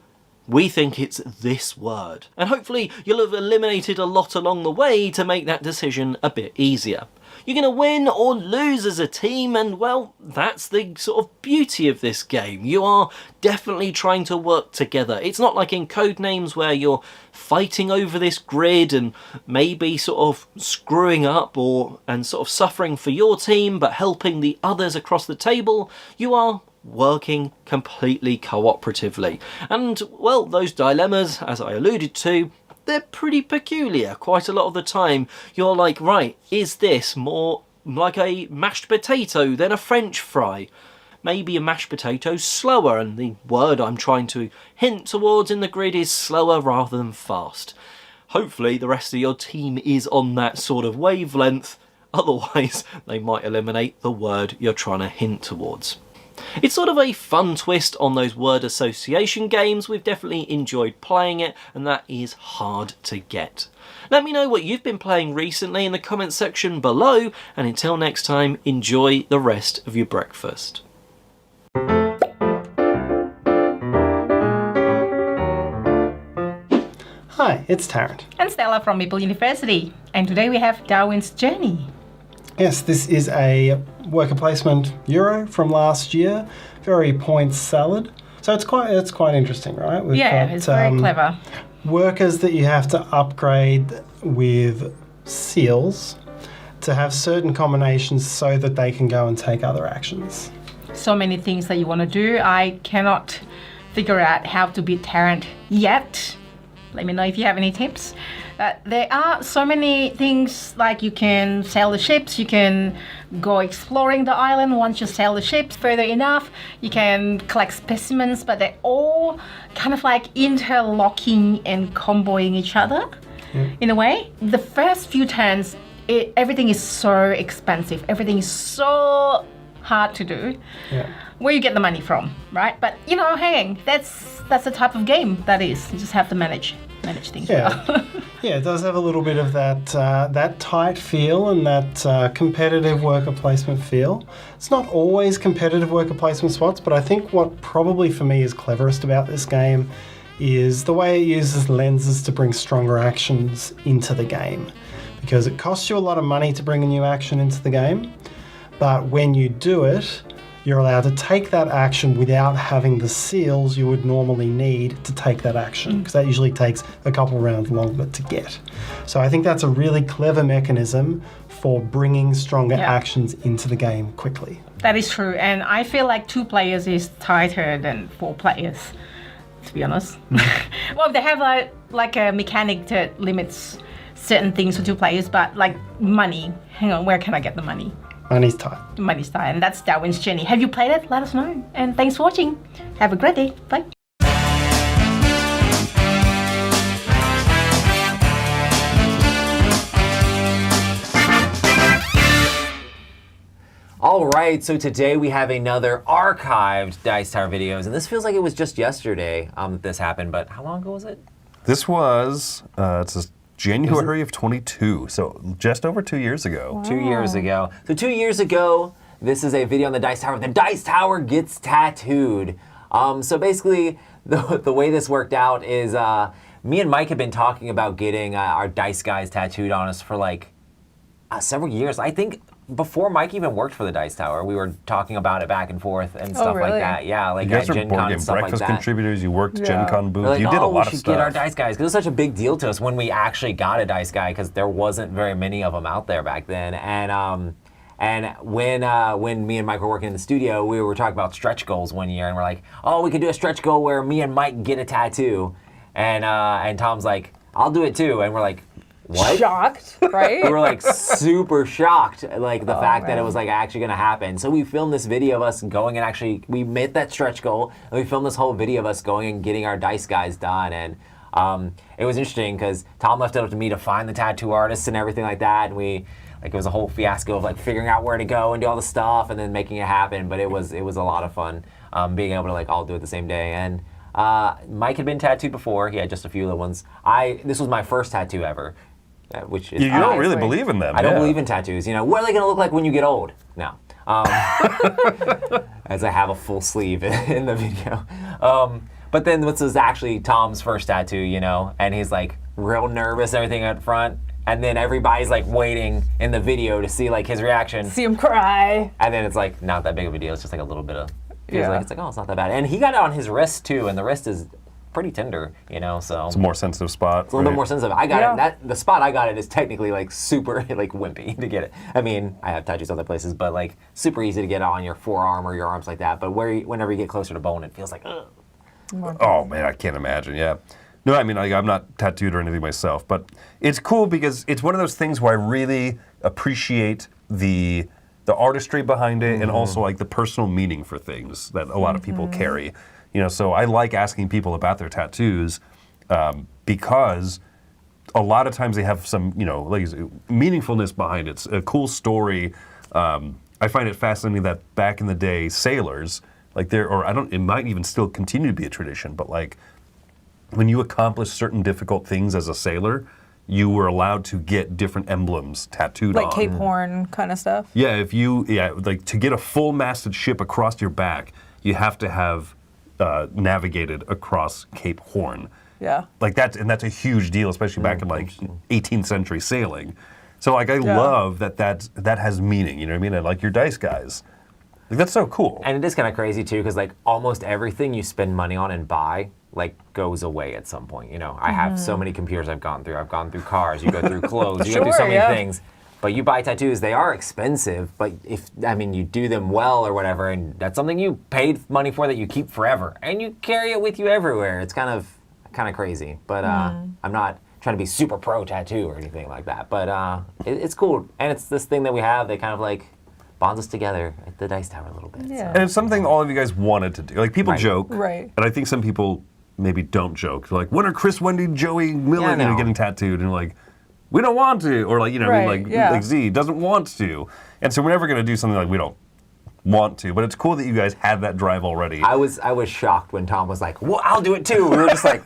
we think it's this word. And hopefully you'll have eliminated a lot along the way to make that decision a bit easier. You're going to win or lose as a team, and well, that's the sort of beauty of this game. You are definitely trying to work together. It's not like in Codenames where you're fighting over this grid and maybe sort of screwing up and sort of suffering for your team but helping the others across the table. You are working completely cooperatively. And well, those dilemmas, as I alluded to, they're pretty peculiar. Quite a lot of the time you're like, right, is this more like a mashed potato than a French fry? maybe a mashed potato slower, and the word I'm trying to hint towards in the grid is slower rather than fast. Hopefully the rest of your team is on that sort of wavelength, otherwise they might eliminate the word you're trying to hint towards. It's sort of a fun twist on those word association games. We've definitely enjoyed playing it, and that is hard to get. Let me know what you've been playing recently in the comments section below, and until next time, enjoy the rest of your breakfast. Hi, it's Tarrant. And Stella from Maple University. And today we have Darwin's Journey. Yes, this is a worker placement Euro from last year. Very points salad. So it's quite interesting, right? We've got, it's very clever. Workers that you have to upgrade with seals to have certain combinations so that they can go and take other actions. So many things that you want to do. I cannot figure out how to beat Tarrant yet. Let me know if you have any tips. There are so many things, like you can sail the ships, you can go exploring the island once you sail the ships further enough, you can collect specimens, but they're all kind of like interlocking and comboing each other in a way. The first few turns, everything is so expensive, everything is so hard to do. Where you get the money from, right? But you know, hey, that's the type of game that is. You just have to manage things. Yeah, yeah, it does have a little bit of that tight feel and that competitive worker placement feel. It's not always competitive worker placement spots, but I think what probably for me is cleverest about this game is the way it uses lenses to bring stronger actions into the game. Because it costs you a lot of money to bring a new action into the game, but when you do it, you're allowed to take that action without having the seals you would normally need to take that action, because that usually takes a couple rounds longer to get. So I think that's a really clever mechanism for bringing stronger actions into the game quickly. That is true, and I feel like 2 players is tighter than 4 players, to be honest. Well, they have like a mechanic that limits certain things for 2 players, but like money, hang on, where can I get the money? Money's tight. Money's tight, and that's Darwin's Journey. Have you played it? Let us know. And thanks for watching. Have a great day. Bye. All right, so today we have another archived Dice Tower videos, and this feels like it was just yesterday that this happened, but how long ago was it? This was, it's January of 22, so just over 2 years ago. Wow. 2 years ago. So 2 years ago, this is a video on the Dice Tower. The Dice Tower gets tattooed. So basically, the way this worked out is me and Mike have been talking about getting our Dice Guys tattooed on us for like several years. I think before Mike even worked for the Dice Tower, we were talking about it back and forth and stuff like that. Yeah, like you guys at are Gen board Con game and stuff breakfast like that. contributors. You worked Gen Con booth. Like, you did a lot of we should stuff. get our Dice Guys, because it was such a big deal to us when we actually got a Dice Guy, because there wasn't very many of them out there back then. And when me and Mike were working in the studio, we were talking about stretch goals one year, and we're like, oh, we could do a stretch goal where me and Mike get a tattoo, and Tom's like, I'll do it too, and we're like, what? Shocked, right? We were like super shocked, like the fact that it was like actually gonna happen. So we filmed this video of us going and actually, we made that stretch goal, and we filmed this whole video of us going and getting our Dice Guys done. And it was interesting because Tom left it up to me to find the tattoo artists and everything like that. And it was a whole fiasco of like figuring out where to go and do all the stuff and then making it happen. But it was a lot of fun being able to like all do it the same day. And Mike had been tattooed before. He had just a few little ones. This was my first tattoo ever. Which is you don't really believe in them. I don't believe in tattoos. You know, what are they going to look like when you get old? No. As I have a full sleeve in the video. But then this was actually Tom's first tattoo, you know, and he's like real nervous, everything up front. And then everybody's like waiting in the video to see like his reaction. See him cry. And then it's like not that big of a deal. It's just like a little bit of, it's like, oh, it's not that bad. And he got it on his wrist too, and the wrist is pretty tender, you know, so it's a more sensitive spot. It's a little bit more sensitive. I got it. The spot I got it is technically like super like wimpy to get it. I mean, I have tattoos other places, but like super easy to get on your forearm or your arms like that. But whenever you get closer to bone, it feels like, ugh. Oh man, I can't imagine. Yeah. No, I mean, like, I'm not tattooed or anything myself, but it's cool because it's one of those things where I really appreciate the the artistry behind it, and also like the personal meaning for things that a lot of people carry. You know, so I like asking people about their tattoos because a lot of times they have some, you know, like meaningfulness behind it. It's a cool story. I find it fascinating that back in the day, sailors, like it might even still continue to be a tradition, but like when you accomplish certain difficult things as a sailor, you were allowed to get different emblems tattooed on. Like Cape Horn kind of stuff? Yeah, like to get a full masted ship across your back, you have to have navigated across Cape Horn. Yeah. Like that's a huge deal, especially back in like 18th century sailing. So like I love that has meaning, you know what I mean? And like your dice guys. Like that's so cool. And it is kind of crazy too, because like almost everything you spend money on and buy like goes away at some point. You know, I have so many computers I've gone through. I've gone through cars. You go through clothes. You go through so many things. But you buy tattoos, they are expensive, but you do them well or whatever, and that's something you paid money for that you keep forever, and you carry it with you everywhere. It's kind of crazy, but I'm not trying to be super pro tattoo or anything like that, but it's cool, and it's this thing that we have that kind of like bonds us together at the Dice Tower a little bit. Yeah. And it's something all of you guys wanted to do. Like people joke, Right. and I think some people maybe don't joke. They're like, when are Chris, Wendy, Joey, Miller getting tattooed? And like, we don't want to, or like, you know, like Z doesn't want to. And so we're never going to do something like we don't want to, but it's cool that you guys had that drive already. I was shocked when Tom was like, well, I'll do it too. We were just like,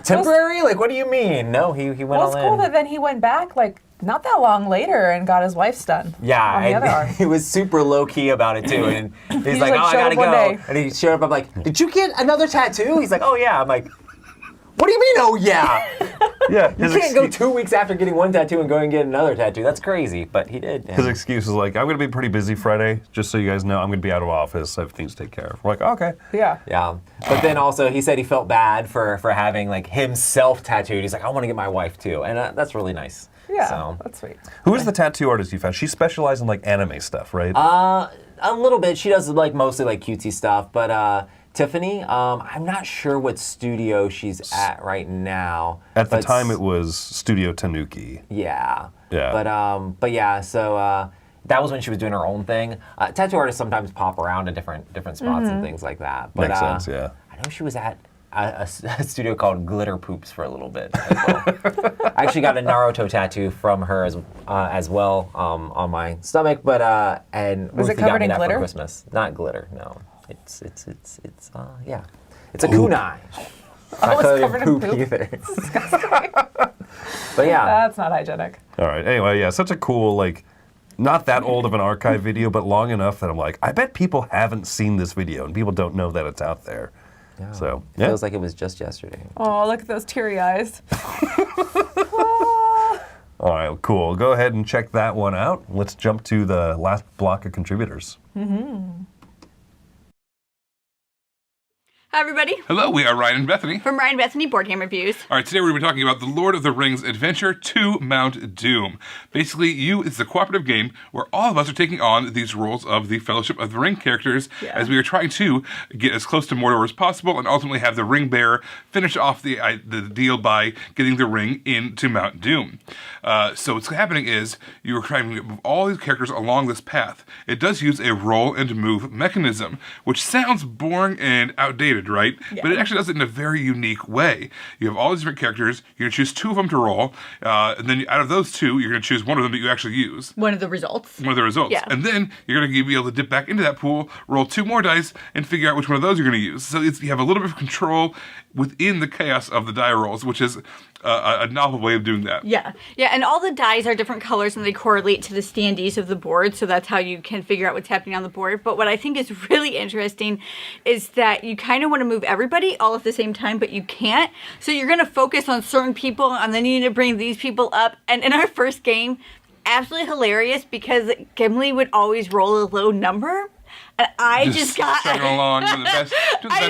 temporary? Like, what do you mean? No, he went all in. Well, it's cool that then he went back like not that long later and got his wife's done. Yeah, on the other arm. he was super low key about it too. And he's like, oh, I gotta go. And he showed up. I'm like, did you get another tattoo? He's like, oh yeah. I'm like, what do you mean, oh yeah? Yeah, you can't go 2 weeks after getting one tattoo and go and get another tattoo. That's crazy, but he did. His excuse is like, I'm going to be pretty busy Friday, just so you guys know, I'm going to be out of office, I have things to take care of. We're like, okay. Yeah. Yeah, but then also he said he felt bad for having like himself tattooed. He's like, I want to get my wife too, and that's really nice. Yeah, so. that's sweet. Who is the tattoo artist you found? She specializes in like anime stuff, right? A little bit. She does like mostly like cutesy stuff, but Tiffany, I'm not sure what studio she's at right now. At the time, it was Studio Tanuki. Yeah. Yeah. But yeah. So that was when she was doing her own thing. Tattoo artists sometimes pop around to different spots and things like that. But, Makes sense. Yeah. I know she was at a studio called Glitter Poops for a little bit as well. I actually got a Naruto tattoo from her as well on my stomach, but and was it Ruthie got covered me in that glitter? for Christmas. Not glitter, no. It's yeah. It's a kunai. Not covered in poop? either. But yeah. That's not hygienic. All right. Anyway, yeah, such a cool, like, not that old of an archive video, but long enough that I'm like, I bet people haven't seen this video and people don't know that it's out there. Yeah. So, It feels like it was just yesterday. Oh, look at those teary eyes. All right, cool. Go ahead and check that one out. Let's jump to the last block of contributors. Hi, everybody. Hello, we are Ryan and Bethany. From Ryan Bethany Board Game Reviews. All right, today we're going to be talking about The Lord of the Rings Adventure to Mount Doom. Basically, it's a cooperative game where all of us are taking on these roles of the Fellowship of the Ring characters as we are trying to get as close to Mordor as possible and ultimately have the ring bearer finish off the deal by getting the ring into Mount Doom. So what's happening is you're trying to move all these characters along this path. It does use a roll and move mechanism, which sounds boring and outdated, right? Yeah. But it actually does it in a very unique way. You have all these different characters. You're going to choose 2 of them to roll, and then out of those 2, you're going to choose one of them that you actually use. One of the results. Yeah. And then you're going to be able to dip back into that pool, roll 2 more dice, and figure out which one of those you're going to use. So you have a little bit of control within the chaos of the die rolls, which is a novel way of doing that. Yeah, and all the dice are different colors and they correlate to the standees of the board, so that's how you can figure out what's happening on the board. But what I think is really interesting is that you kind of want to move everybody all at the same time, but you can't. So you're going to focus on certain people, and then you need to bring these people up. And in our first game, absolutely hilarious because Gimli would always roll a low number. And I just got chugging along to the best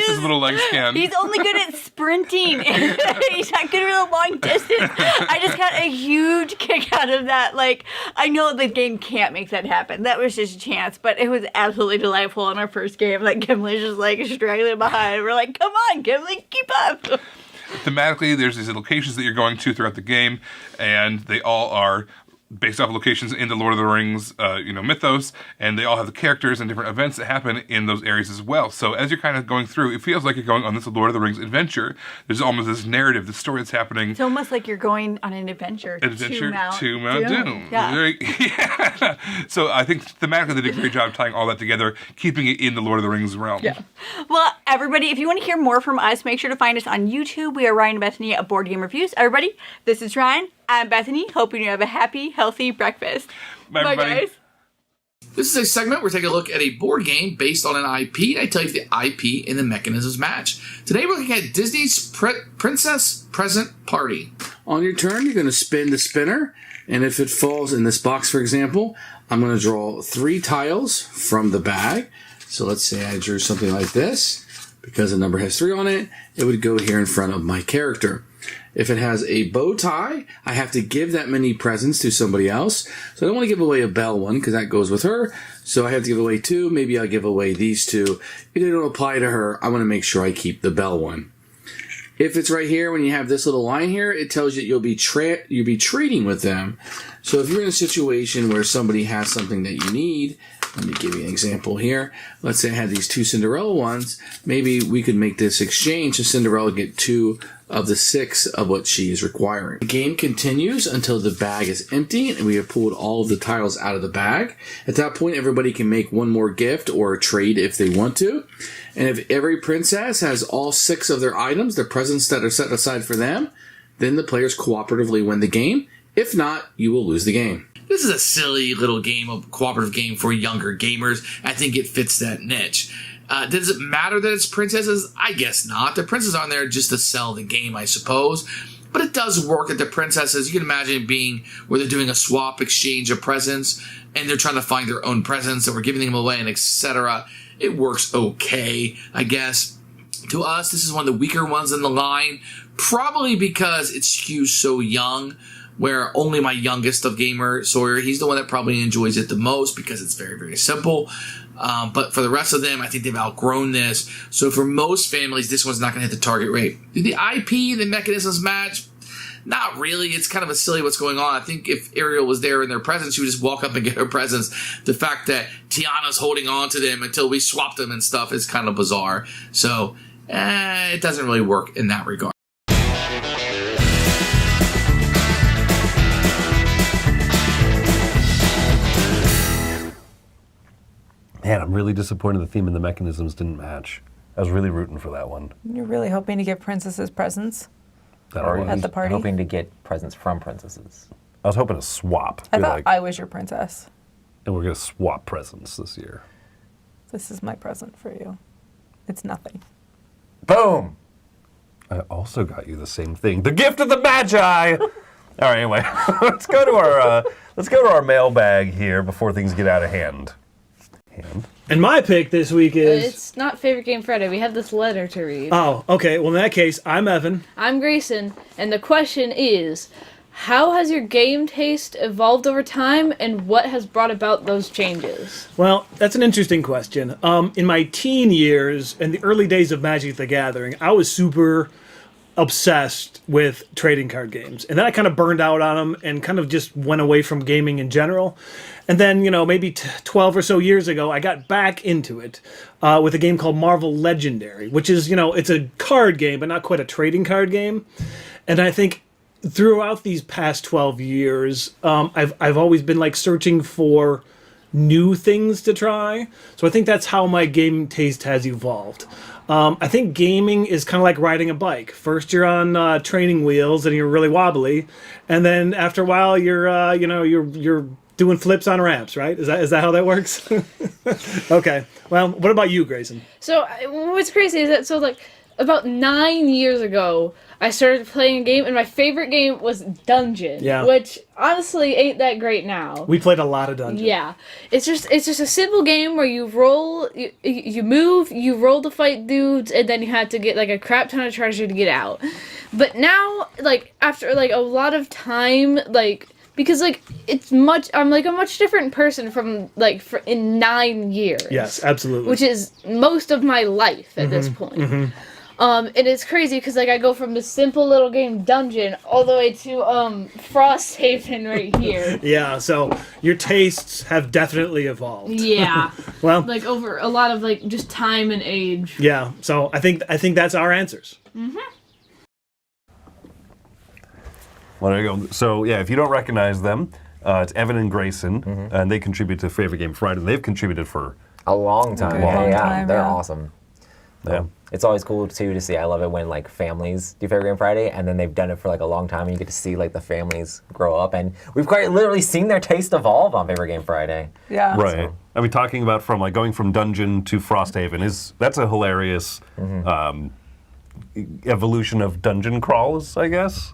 his little legs can. He's only good at sprinting. He's not good at a long distance. I just got a huge kick out of that. Like, I know the game can't make that happen. That was just a chance, but it was absolutely delightful in our first game. Like, Gimli's just like straggling behind. We're like, come on, Gimli, keep up. Thematically, there's these locations that you're going to throughout the game, and they all are based off locations in the Lord of the Rings, mythos, and they all have the characters and different events that happen in those areas as well. So as you're kind of going through, it feels like you're going on this Lord of the Rings adventure. There's almost this narrative, this story that's happening. It's almost like you're going on an adventure to Mount Doom. Yeah. So I think thematically they did a great job tying all that together, keeping it in the Lord of the Rings realm. Yeah. Well, everybody, if you want to hear more from us, make sure to find us on YouTube. We are Ryan and Bethany at Board Game Reviews. Everybody, this is Ryan. I'm Bethany. Hoping you have a happy, healthy breakfast. Bye guys. This is a segment where we take a look at a board game based on an IP, and I tell you if the IP and the mechanisms match. Today we're looking at Disney's Princess Present Party. On your turn, you're going to spin the spinner, and if it falls in this box, for example, I'm going to draw 3 tiles from the bag. So let's say I drew something like this. Because the number has 3 on it, it would go here in front of my character. If it has a bow tie, I have to give that many presents to somebody else. So I don't want to give away a bell one because that goes with her. So I have to give away 2. Maybe I'll give away these 2. If they don't apply to her, I want to make sure I keep the bell one. If it's right here, when you have this little line here, it tells you you'll be trading with them. So if you're in a situation where somebody has something that you need, let me give you an example here. Let's say I had these 2 Cinderella ones. Maybe we could make this exchange so Cinderella get 2 of the 6 of what she is requiring. The game continues until the bag is empty and we have pulled all of the tiles out of the bag. At that point, everybody can make one more gift or trade if they want to. And if every princess has all 6 of their items, their presents that are set aside for them, then the players cooperatively win the game. If not, you will lose the game. This is a silly little game, a cooperative game for younger gamers. I think it fits that niche. Does it matter that it's princesses? I guess not. The princesses are on there just to sell the game, I suppose. But it does work that the princesses, you can imagine it being where they're doing a swap exchange of presents and they're trying to find their own presents and we're giving them away and etc. It works okay, I guess. To us, this is one of the weaker ones in the line, probably because it skews so young, where only my youngest of gamer, Sawyer, he's the one that probably enjoys it the most because it's very, very simple. But for the rest of them, I think they've outgrown this. So for most families, this one's not going to hit the target rate. Did the IP, the mechanisms match? Not really. It's kind of a silly what's going on. I think if Ariel was there in their presents, she would just walk up and get her presents. The fact that Tiana's holding on to them until we swap them and stuff is kind of bizarre. So it doesn't really work in that regard. Man, I'm really disappointed the theme and the mechanisms didn't match. I was really rooting for that one. You're really hoping to get princesses presents Or at the party? hoping to get presents from princesses. I was hoping to swap. I Be thought like, I was your princess. and we're going to swap presents this year. This is my present for you. It's nothing. Boom! I also got you the same thing. The gift of the Magi! All right, anyway, let's go to our mailbag here before things get out of hand. And my pick this week is... It's not Favorite Game Friday. We have this letter to read. Oh, okay. Well, in that case, I'm Evan. I'm Grayson, and the question is, how has your game taste evolved over time, and what has brought about those changes? Well, that's an interesting question. In my teen years, and the early days of Magic the Gathering, I was super obsessed with trading card games. And then I kind of burned out on them and kind of just went away from gaming in general. And then, maybe 12 or so years ago, I got back into it with a game called Marvel Legendary, which is, it's a card game, but not quite a trading card game. And I think throughout these past 12 years, I've always been searching for new things to try. So I think that's how my game taste has evolved. I think gaming is kind of like riding a bike. First, you're on training wheels and you're really wobbly, and then after a while, you're doing flips on ramps, right? Is that how that works? Okay. Well, what about you, Grayson? So what's crazy is that about 9 years ago, I started playing a game, and my favorite game was Dungeon. Yeah. Which honestly ain't that great now. We played a lot of Dungeon. Yeah, it's just a simple game where you roll, you move, you roll to fight dudes, and then you have to get a crap ton of treasure to get out. But now, after a lot of time, because I'm a much different person from in 9 years. Yes, absolutely. Which is most of my life at this point. Mm-hmm. And it's crazy because like I go from the simple little game Dungeon all the way to Frosthaven right here. Yeah, so your tastes have definitely evolved. Yeah. Well, like over a lot of like just time and age. yeah. So I think that's our answers. Mhm. Well, there you go. So yeah, if you don't recognize them, it's Evan and Grayson, and they contribute to Favorite Game Friday. They've contributed for a long time. They're awesome. Yeah. It's always cool too to see. I love it when like families do Favorite Game Friday, and then they've done it for like a long time, and you get to see like the families grow up, and we've quite literally seen their taste evolve on Favorite Game Friday. Yeah. Right. So. I mean, talking about from like going from Dungeon to Frosthaven that's a hilarious evolution of dungeon crawls, I guess.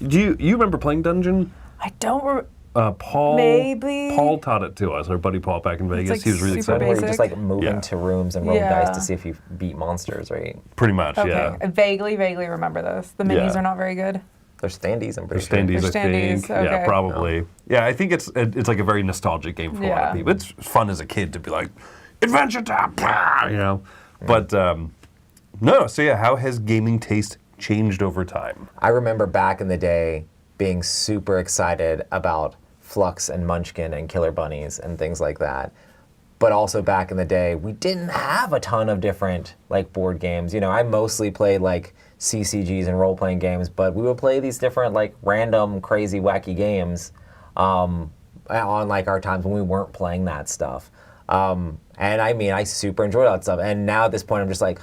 Do you remember playing Dungeon? I don't. Paul. Maybe. Paul taught it to us. Our buddy Paul back in Vegas. like He was really super excited. Where you just like move Yeah. into rooms and roll dice to see if you beat monsters, right? Pretty much, Okay. yeah. I vaguely remember those. The minis Yeah. are not very good. They're standees, I'm pretty They're standees, sure. I think. Standees, Yeah, okay. probably. Yeah, I think it's like a very nostalgic game for a lot of Yeah. people. It's fun as a kid to be like, Adventure Time, you know. But no, so yeah, how has gaming taste changed over time? I remember back in the day being super excited about Flux and Munchkin and Killer Bunnies and things like that. But also back in the day, we didn't have a ton of different like board games. You know, I mostly played like CCGs and role-playing games, but we would play these different like random, crazy, wacky games on like our times when we weren't playing that stuff. And I mean, I super enjoyed that stuff. And now at this point, I'm just like,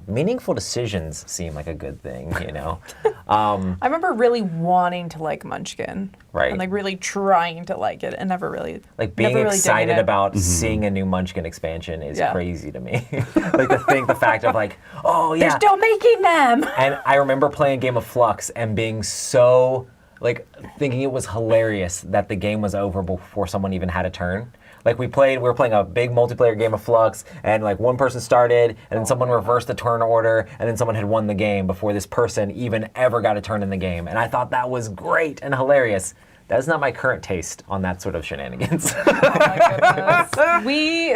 meaningful decisions seem like a good thing, you know? I remember really wanting to like Munchkin. Right. And like really trying to like it and never really. Like being never really excited digging it. about seeing a new Munchkin expansion is Yeah. crazy to me. Like the fact of like, oh yeah. They're still making them. And I remember playing a game of Flux and being so, like, thinking it was hilarious that the game was over before someone even had a turn. Like, we were playing a big multiplayer game of Flux, and like one person started, and then someone reversed the turn order, and then someone had won the game before this person even ever got a turn in the game. And I thought that was great and hilarious. That is not my current taste on that sort of shenanigans.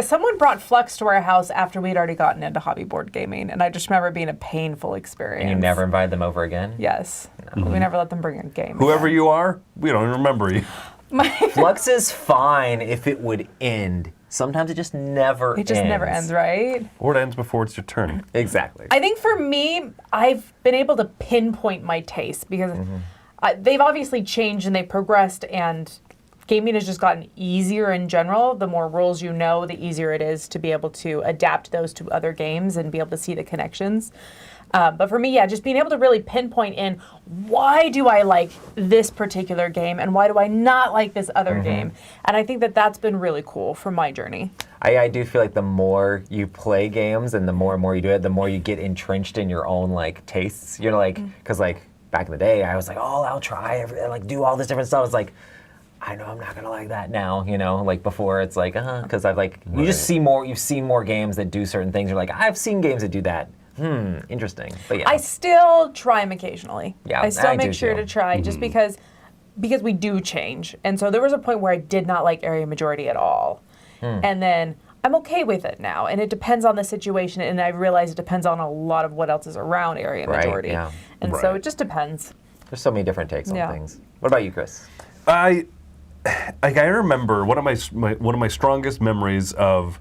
Someone brought Flux to our house after we'd already gotten into hobby board gaming, and I just remember it being a painful experience. And you never invited them over again? Yes. We never let them bring a game. Whoever you are, we don't even remember you. Flux is fine if it would end. Sometimes it just never ends. It just never ends, right? Or it ends before it's your turn. Exactly. I think for me, I've been able to pinpoint my taste because they've obviously changed and they've progressed, and gaming has just gotten easier in general. The more rules you know, the easier it is to be able to adapt those to other games and be able to see the connections. But for me, yeah, just being able to really pinpoint in why do I like this particular game and why do I not like this other game. And I think that that's been really cool for my journey. I do feel like the more you play games and the more and more you do it, the more you get entrenched in your own like tastes. You're like, because like back in the day, I was like, oh, I'll try like do all this different stuff. It's like, I know I'm not gonna like that now, you know. Like before, it's like, because I've like you just see more. You've seen more games that do certain things. You're like, I've seen games that do that. Interesting. But yeah, I still try them occasionally. Yeah, I still I make do sure too. to try just because we do change. And so there was a point where I did not like Area Majority at all. And then I'm okay with it now. And it depends on the situation, and I realize it depends on a lot of what else is around Area Majority. Yeah. And so it just depends. There's so many different takes on Yeah. things. What about you, Chris? I remember one of my strongest memories of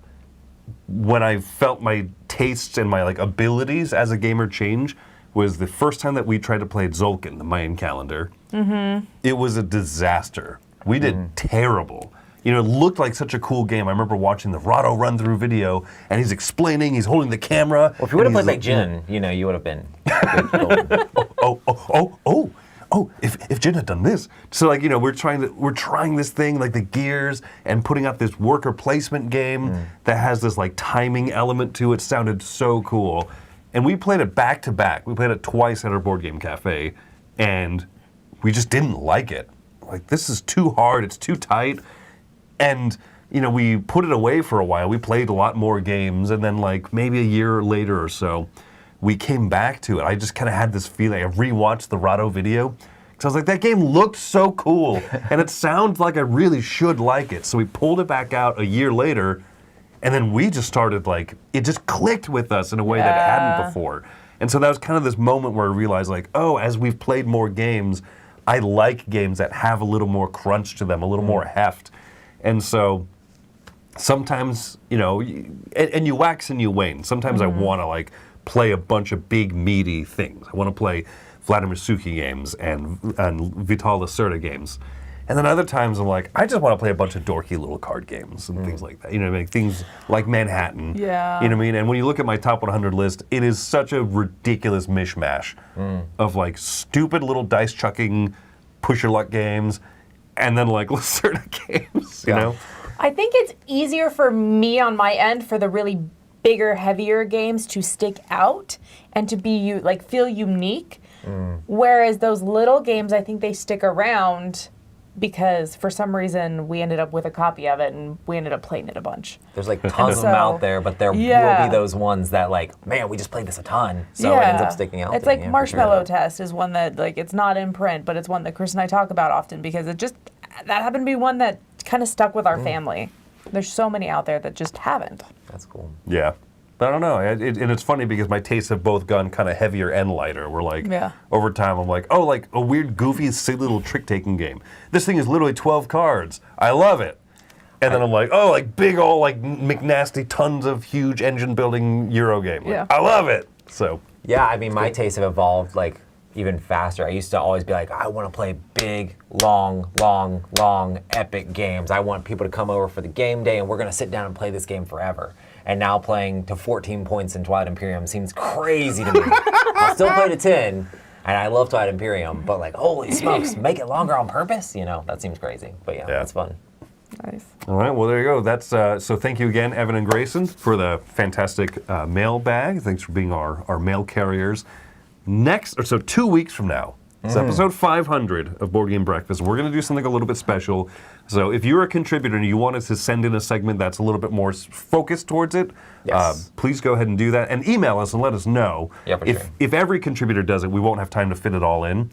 when I felt my tastes and my like abilities as a gamer change was the first time that we tried to play Tzolk'in, the Mayan calendar. It was a disaster. We did terrible. You know, it looked like such a cool game. I remember watching the Rahdo run-through video, and he's explaining, he's holding the camera. Well, if you would have played like Jin, you know, you would have been. If Jin had done this. So like, you know, we're trying this thing, like the gears, and putting out this worker placement game that has this like timing element to it. Sounded so cool. And we played it back to back. We played it twice at our board game cafe, and we just didn't like it. Like, this is too hard, it's too tight. And, you know, we put it away for a while. We played a lot more games, and then like maybe a year later or so, we came back to it. I just kind of had this feeling. I rewatched the Rahdo video, because I was like, that game looked so cool, and it sounds like I really should like it. So we pulled it back out a year later, and then we just started like, it just clicked with us in a way that it hadn't before. And so that was kind of this moment where I realized, like, oh, as we've played more games, I like games that have a little more crunch to them, a little more heft. And so sometimes, you know, and you wax and you wane. Sometimes I want to, like, play a bunch of big, meaty things. I want to play Vladimir Suki games and Vital Lacerda games. And then other times I'm like, I just want to play a bunch of dorky little card games and things like that. You know what I mean? Things like Manhattan. Yeah. You know what I mean? And when you look at my top 100 list, it is such a ridiculous mishmash of like stupid little dice chucking, push your luck games, and then like Lacerda games, you know? I think it's easier for me on my end for the really bigger, heavier games to stick out and to be feel unique. Whereas those little games, I think they stick around because for some reason we ended up with a copy of it and we ended up playing it a bunch. There's like tons of them out there, but there will be those ones that like, man, we just played this a ton, so it ends up sticking out. It's like Marshmallow Test is one that like it's not in print, but it's one that Chris and I talk about often because that happened to be one that kind of stuck with our family. There's so many out there that just haven't. That's cool. Yeah. But I don't know. And it's funny because my tastes have both gone kind of heavier and lighter. We're like, over time, I'm like, oh, like a weird, goofy, silly little trick-taking game. This thing is literally 12 cards. I love it. And then I'm like, oh, like big old, like McNasty, tons of huge engine-building Euro game. Like, I love it. So. Yeah, I mean, my tastes have evolved like even faster. I used to always be like, I want to play big, long, epic games. I want people to come over for the game day and we're going to sit down and play this game forever. And now playing to 14 points in Twilight Imperium seems crazy to me. I'll still play to 10, and I love Twilight Imperium, but like, holy smokes, make it longer on purpose? You know, that seems crazy. But yeah, that's fun. Nice. All right, well, there you go. That's so thank you again, Evan and Grayson, for the fantastic mailbag. Thanks for being our mail carriers. 2 weeks from now, it's episode 500 of Board Game Breakfast. We're going to do something a little bit special. So if you're a contributor and you want us to send in a segment that's a little bit more focused towards it, please go ahead and do that. And email us and let us know. Yeah, for sure. If every contributor does it, we won't have time to fit it all in.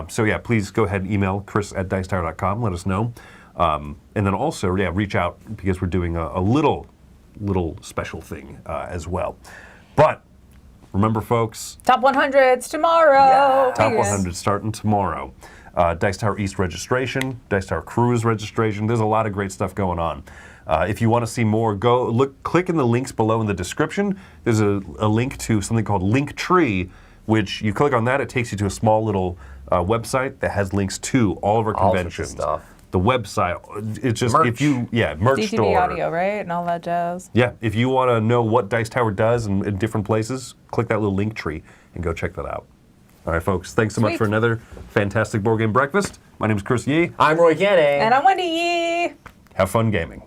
So yeah, please go ahead and email chris@dicetower.com. Let us know. And then also, reach out because we're doing a little special thing as well. But remember, folks. Top 100s tomorrow. Top 100 starting tomorrow. Dice Tower East registration, Dice Tower Cruise registration. There's a lot of great stuff going on. If you want to see more, click in the links below in the description. There's a link to something called Linktree, which you click on that, it takes you to a small little website that has links to all of our conventions. Stuff. The website, it's just merch. If you merch DTV store. audio, right, and all that jazz. Yeah, if you want to know what Dice Tower does in different places, click that little link tree and go check that out. All right, folks, thanks so much for another fantastic Board Game Breakfast. My name is Chris Yee. I'm Roy Canning. And I'm Wendy Yee. Have fun gaming.